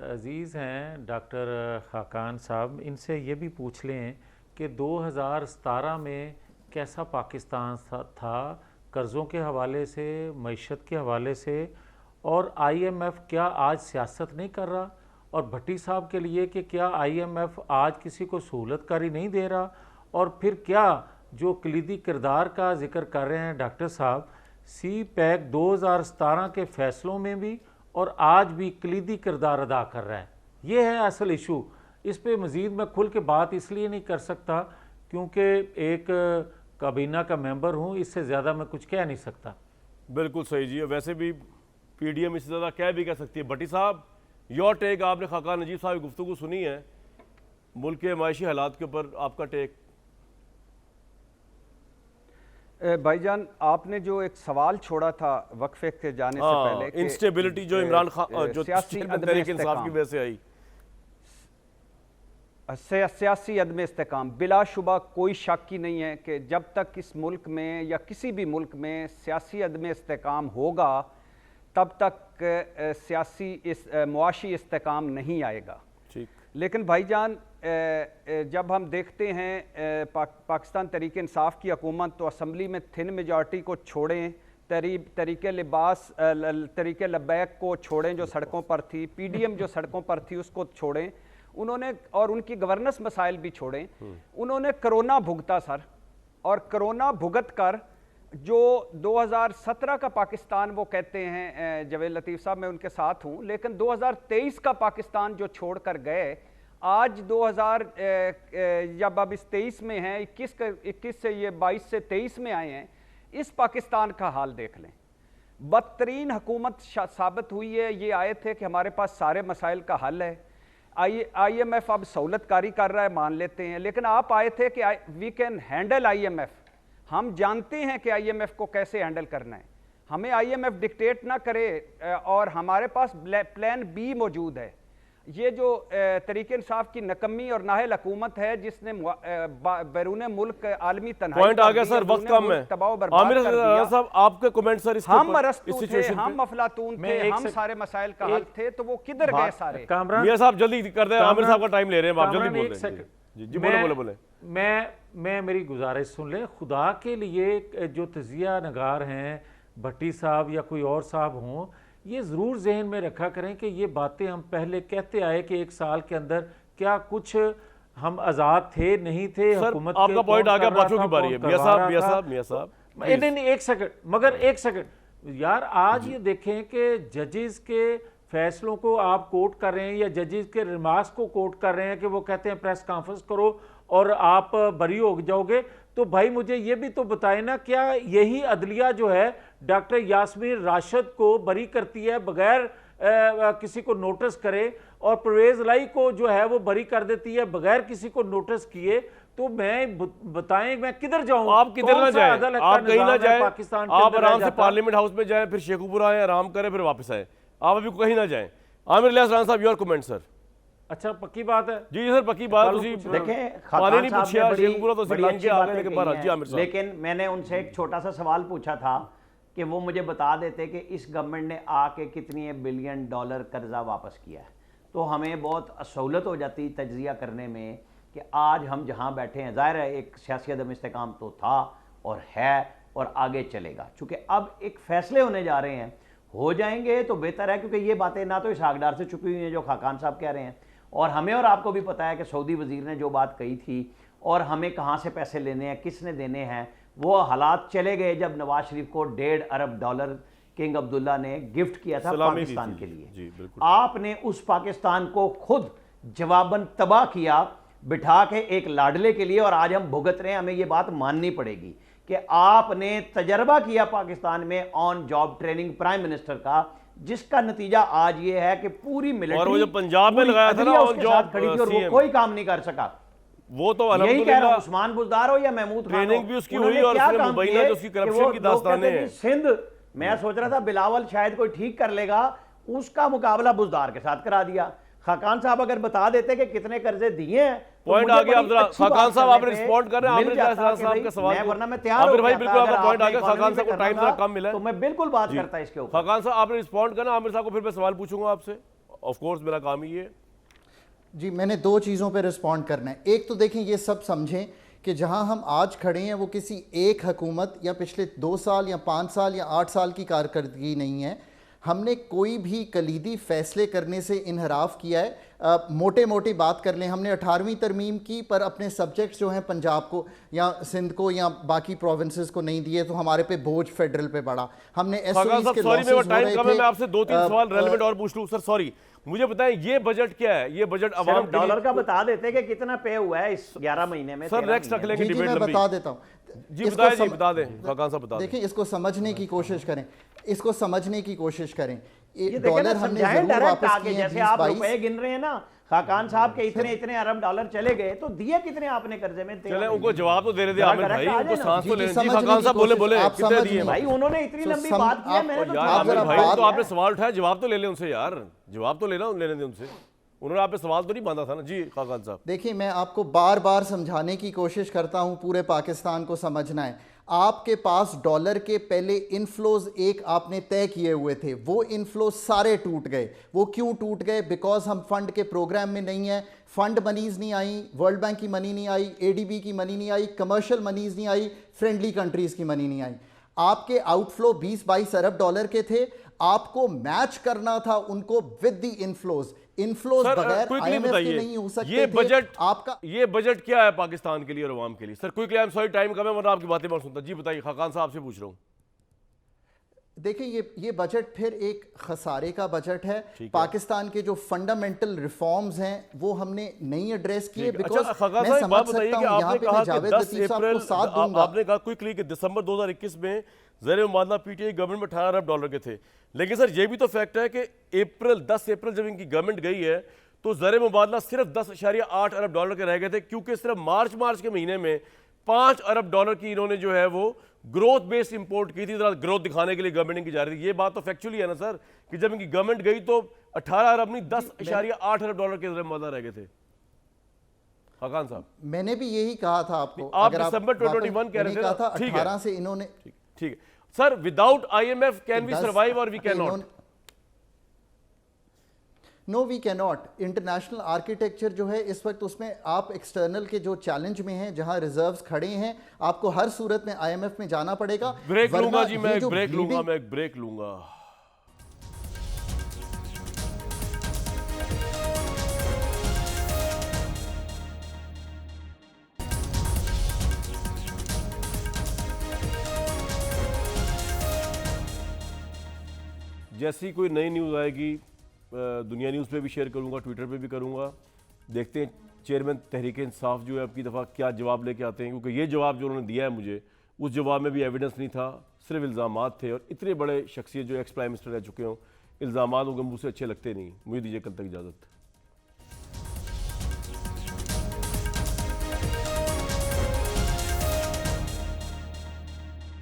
अज़ीज़ हैं डॉक्टर खाकान साहब, इनसे ये भी पूछ लें कि 2017 में कैसा पाकिस्तान था कर्ज़ों के हवाले से, मईशत के हवाले से, और IMF क्या आज सियासत नहीं कर रहा? और भट्टी साहब के लिए कि क्या IMF आज किसी को सहूलतकारी नहीं दे रहा? और फिर क्या जो कलीदी किरदार का जिक्र कर रहे हैं डॉक्टर साहब, CPEC 2017 के फैसलों में भी और आज भी कलीदी किरदार अदा कर रहा है, ये है असल इशू। इस पे मज़ीद मैं खुल के बात इसलिए नहीं कर सकता क्योंकि एक काबीना का मेंबर हूँ, इससे ज़्यादा मैं कुछ कह नहीं सकता। बिल्कुल सही जी, वैसे भी PDM इससे ज़्यादा क्या भी कह सकती है। भट्टी साहब, योर टेक, आपने खाकान नजीब साहब की गुफ्तगू सुनी है, मुल्क के मायशी हालात के ऊपर आपका टेक? भाईजान, आपने जो एक सवाल छोड़ा था वक्फे के जाने से पहले कि इंस्टेबिलिटी जो इमरान खान जो सियासी चेयरमैन तहरीक इंसाफ की वजह से आई, सियासी अदम इस्तेकाम, बिलाशुबा कोई शक ही नहीं है कि जब तक इस मुल्क में या किसी भी मुल्क में सियासी अदम इस्तेकाम होगा तब तक सियासी मुआशी इस्तेकाम नहीं आएगा। ठीक। लेकिन भाईजान, जब हम देखते हैं पाकिस्तान तहरीक इंसाफ की हुकूमत तो असम्बली में थिन मेजॉरिटी को छोड़ें, तरीके लिबास तरीके लबैक को छोड़ें जो सड़कों पर थी, PDM जो सड़कों पर थी उसको छोड़ें, उन्होंने और उनकी गवर्नेंस मसाइल भी छोड़ें, उन्होंने कोरोना भुगता सर, और कोरोना भुगत कर जो 2017 का पाकिस्तान वो कहते हैं, जवेद लतीफ़ साहब मैं उनके साथ हूँ, लेकिन 2023 का पाकिस्तान जो छोड़ कर गए, आज 2000 जब अब इस 23 में हैं, 21 से ये 22 से 23 में आए हैं, इस पाकिस्तान का हाल देख लें। बदतरीन हुकूमत साबित हुई है। ये आए थे कि हमारे पास सारे मसाइल का हल है, IMF अब सहूलतकारी कर रहा है, मान लेते हैं, लेकिन आप आए थे कि वी कैन हैंडल IMF, हम जानते हैं कि IMF को कैसे हैंडल करना है, हमें IMF डिक्टेट ना करे और हमारे पास प्लान B मौजूद है। ये जो तरीके इंसाफ की नकम्मी और नाहल हुकूमत है जिसने बैरून मुल्क आलमी तनहाई पॉइंट आ गया सर, वक्त कम है। तबाह बर्बाद आमिर कर दिया। साहब आपके कमेंट सर इस हम अरस्तू थे, सिचुएशन हम अफलातून थे, हम सारे मसाइल का हल थे, तो वो किधर गए सारे? कामरान मियां साहब जल्दी कर दें, आमिर साहब का टाइम ले रहे हैं, आप जल्दी कामरान, बोल एक रहे सेकंड। हैं। जी बोले बोले। मैं मेरी गुजारिश सुन लें, खुदा के लिए जो तजिया नगार हैं भट्टी साहब या कोई और साहब हों, ये ज़रूर जहन में रखा करें कि ये बातें हम पहले कहते आए कि 1 साल के अंदर क्या कुछ हम आज़ाद थे नहीं थे। सर हुकूमत आपका पॉइंट आ गया, बातों की बारी है। मियां साहब नहीं, एक सेकंड, मगर एक सेकंड यार, आज ये देखें कि जजेस के फैसलों को आप कोट कर रहे हैं या जजेस के रिमार्क्स को कोट कर रहे हैं कि वो कहते हैं प्रेस कॉन्फ्रेंस करो और आप बरी हो जाओगे, तो भाई मुझे ये भी तो बताएं ना, क्या यही अदलिया जो है डॉक्टर यास्मीन राशिद को बरी करती है बगैर किसी को नोटिस करे, और परवेज लाई को जो है वो बरी कर देती है बगैर किसी को नोटिस किए? तो मैं बताएं मैं किधर जाऊं? आप किधर ना जाए, आप कहीं ना जाए, पाकिस्तान आप आराम से पार्लियामेंट हाउस में जाएं, फिर शेखुपुरा आए, आराम करें, फिर वापस आए, आप अभी कहीं ना जाएं। आमिर इलियास राना साहब, योर कमेंट सर। अच्छा, पक्की बात है जी सर, पक्की बात। लेकिन मैंने उनसे एक छोटा सा सवाल पूछा था कि वो मुझे बता देते कि इस गवर्नमेंट ने आके कितनी $1 बिलियन कर्जा वापस किया है, तो हमें बहुत सहूलत हो जाती तज्जिया करने में कि आज हम जहां बैठे हैं। जाहिर है एक सियासी अदम इस्तेकाम तो था और है और आगे चलेगा, चूंकि अब एक फैसले होने जा रहे हैं, हो जाएंगे तो बेहतर है, क्योंकि ये बातें ना तो इसहाकडार से छुपी हुई हैं जो खाकान साहब कह रहे हैं, और हमें और आपको भी पता है कि सऊदी वजीर ने जो बात कही थी और हमें कहाँ से पैसे लेने हैं, किसने देने हैं। वो हालात चले गए जब नवाज शरीफ को $1.5 अरब किंग अब्दुल्ला ने गिफ्ट किया था पाकिस्तान के लिए। आपने उस पाकिस्तान को खुद जवाबन तबाह किया बिठा के एक लाडले के लिए, और आज हम भुगत रहे हैं। हमें ये बात माननी पड़ेगी कि आपने तजर्बा किया पाकिस्तान में on job training prime minister का, जिसका नतीजा आज ये है कि पूरी मिलिट्री और वो जो पंजाब में लगाया था ना ऑन जॉब खड़ी थी और वो कोई काम नहीं कर सका। वो तो यही कह रहा हूं, उस्मान बुज़दार हो या महमूद खान, ट्रेनिंग भी उसकी हुई और उसने मुबैना जो उसकी करप्शन की दास्तानें हैं। सिंध मैं सोच रहा था बिलावल शायद कोई ठीक कर लेगा, उसका मुकाबला बुज़दार के साथ करा दिया। खाकान साहब अगर बता देते कि कितने कर्जे दिए हैं, पॉइंट आ गया। खाकान साहब आप रिस्पॉन्ड कर रहे हैं आमिर इलियास साहब के सवाल को, वरना मैं तैयार आमिर भाई बिल्कुल आपका पॉइंट आ गया। खाकान साहब को टाइम जरा कम मिला है तो मैं बिल्कुल बात करता इसके ऊपर। खाकान साहब आपने रिस्पॉन्ड करना, आमिर साहब को फिर मैं सवाल पूछूंगा आपसे, ऑफ कोर्स मेरा काम ही है। जी, मैंने 2 चीज़ों पे रिस्पॉन्ड करना है। एक तो देखें, ये सब समझें कि जहां हम आज खड़े हैं वो किसी एक हुकूमत या पिछले 2 साल या 5 साल या 8 साल की कारकर्दगी नहीं है। हमने कोई भी कलीदी फैसले करने से इनहराफ किया है। मोटे मोटी बात कर लें, हमने 18वीं तरमीम की पर अपने सब्जेक्ट्स जो हैं पंजाब को या सिंध को या बाकी प्रोविंसेस को नहीं दिए, तो हमारे पे बोझ फेडरल पे पड़ा। हमने सॉरी मेरा टाइम कम है, मैं आपसे 2-3 सवाल रेलेवेंट और पूछ लूं। सर सॉरी, मुझे बताएं ये बजट क्या है? ये बजट अवाम डॉलर का बता देते कि कितना पे हुआ है इस 11 महीने में। सर नेक्स्ट रख लेंगे डिबेट, मैं बता देता हूँ। जी बता दें खाकान साहब, बता दें। देखिए, इसको समझने की कोशिश करें, इसको समझने की कोशिश करें ये देखें डॉलर ना, हमने समझाएं जरूर डायरेक्ट वापस आके, किए हैं, जैसे आप 20-22। रुपए गिन रहे हैं ना, खाकान साहब के इतने इतने अरब डॉलर चले गए, तो दिए कितने आपने कर्जे में? चले उनको जवाब तो दे रहे थे आमिर भाई, डायरेक्ट आ उनको जाए ना। सांस तो जी, लेने। जी समझने खाकान की साहब बोले कोशिश, बोले आप कितने समझ दिए नहीं। भाई उन्होंने इतनी तो लंबी बात की है, मैंने तो यार आप आमिर जरा भाई बात- तो आपने सवाल उठाया, जवाब तो ले लें उनसे यार, जवाब तो लेना लेने दें उनसे, उन्होंने आप पे सवाल तो नहीं बांधा था ना। जी खाकान साहब। देखिए, मैं आपको बार बार समझाने की कोशिश करता हूं, पूरे पाकिस्तान को समझना है। आपके पास डॉलर के पहले इनफ्लोज एक आपने तय किए हुए थे, वो इनफ्लोज सारे टूट गए। वो क्यों टूट गए? बिकॉज हम फंड के प्रोग्राम में नहीं है, फंड मनीज नहीं आई, वर्ल्ड बैंक की मनी नहीं आई, एडीबी की मनी नहीं आई, कमर्शियल मनीज नहीं आई, फ्रेंडली कंट्रीज की मनी नहीं आई। आपके आउटफ्लो 20-22 अरब डॉलर के थे, आपको मैच करना था उनको with the inflows. Inflows sir बगैर क्विकली IMF के बताइए, नहीं हो सकते ये थे। बजट आपका ये बजट क्या है पाकिस्तान के लिए और अवाम के लिए? Sir quickly, I am sorry time कम है, वरना आपकी बातें मैं सुनता। जी बताइए, खाकान साहब से पूछ रहा हूँ। देखिए, ये बजट फिर एक खसारे का बजट है। ठीक है। पाकिस्तान के जो फंडामेंटल रिफॉर्म्स हैं वो हमने नहीं एड्रेस किए। ठीक है। बिकॉज अच्छा खाकान मैं साहब, बात समझ बताइए सकता कि हूं, यहाँ आपने पे कहा मैं कि जावेद 10 लतीफ साहब अप्रैल को साथ दूंगा। आपने कहा क्विकली कि दिसंबर 2021 में ज़र मुबादला पीटीआई गवर्नमेंट में 18 अरब डॉलर के थे, लेकिन सर ये भी तो फैक्ट है कि 10 अप्रैल जब इनकी गवर्नमेंट गई है तो ज़र मुबादला सिर्फ 10.8 अरब डॉलर के रह गए थे, क्योंकि सिर्फ मार्च के महीने में 5 अरब डॉलर की इन्होंने जो है वो ग्रोथ बेस्ड इंपोर्ट की थी, जरा ग्रोथ दिखाने के लिए गवर्नमेंट की जा रही थी। ये बात तो फैक्चुअली है ना सर, कि जब इनकी गवर्नमेंट गई तो 18 अरब नहीं 10.8 अरब डॉलर के ज़र मुबादला रह गए थे। खाकान साहब, मैंने भी यही कहा था आपको। आप अगर दिसंबर 2021 वापस- कह रहे मैंने थे कहा ना? था ठीक है। 18 से इन्होंने ठीक है sir, without IMF can we survive और we can not? No, we can not. International architecture जो है इस वक्त, उसमें आप एक्सटर्नल के जो चैलेंज में हैं, जहां रिजर्व्स खड़े हैं, आपको हर सूरत में IMF में जाना पड़ेगा। ब्रेक वरना लूंगा जी, मैं ये एक जो ब्रेक लूंगा, bleeding- मैं एक ब्रेक लूंगा। जैसी कोई नई न्यूज़ आएगी दुनिया न्यूज़ पे भी शेयर करूंगा, ट्विटर पे भी करूंगा। देखते हैं चेयरमैन तहरीक इंसाफ जो है अब की दफ़ा क्या जवाब लेके आते हैं, क्योंकि ये जवाब जो उन्होंने दिया है मुझे, उस जवाब में भी एविडेंस नहीं था, सिर्फ इल्ज़ामात थे। और इतने बड़े शख्सियत जो एक्स प्राइम मिनिस्टर रह चुके हों, इल्ज़ामात उनके मुँह से अच्छे लगते नहीं। मुझे दीजिए कल तक इजाज़त।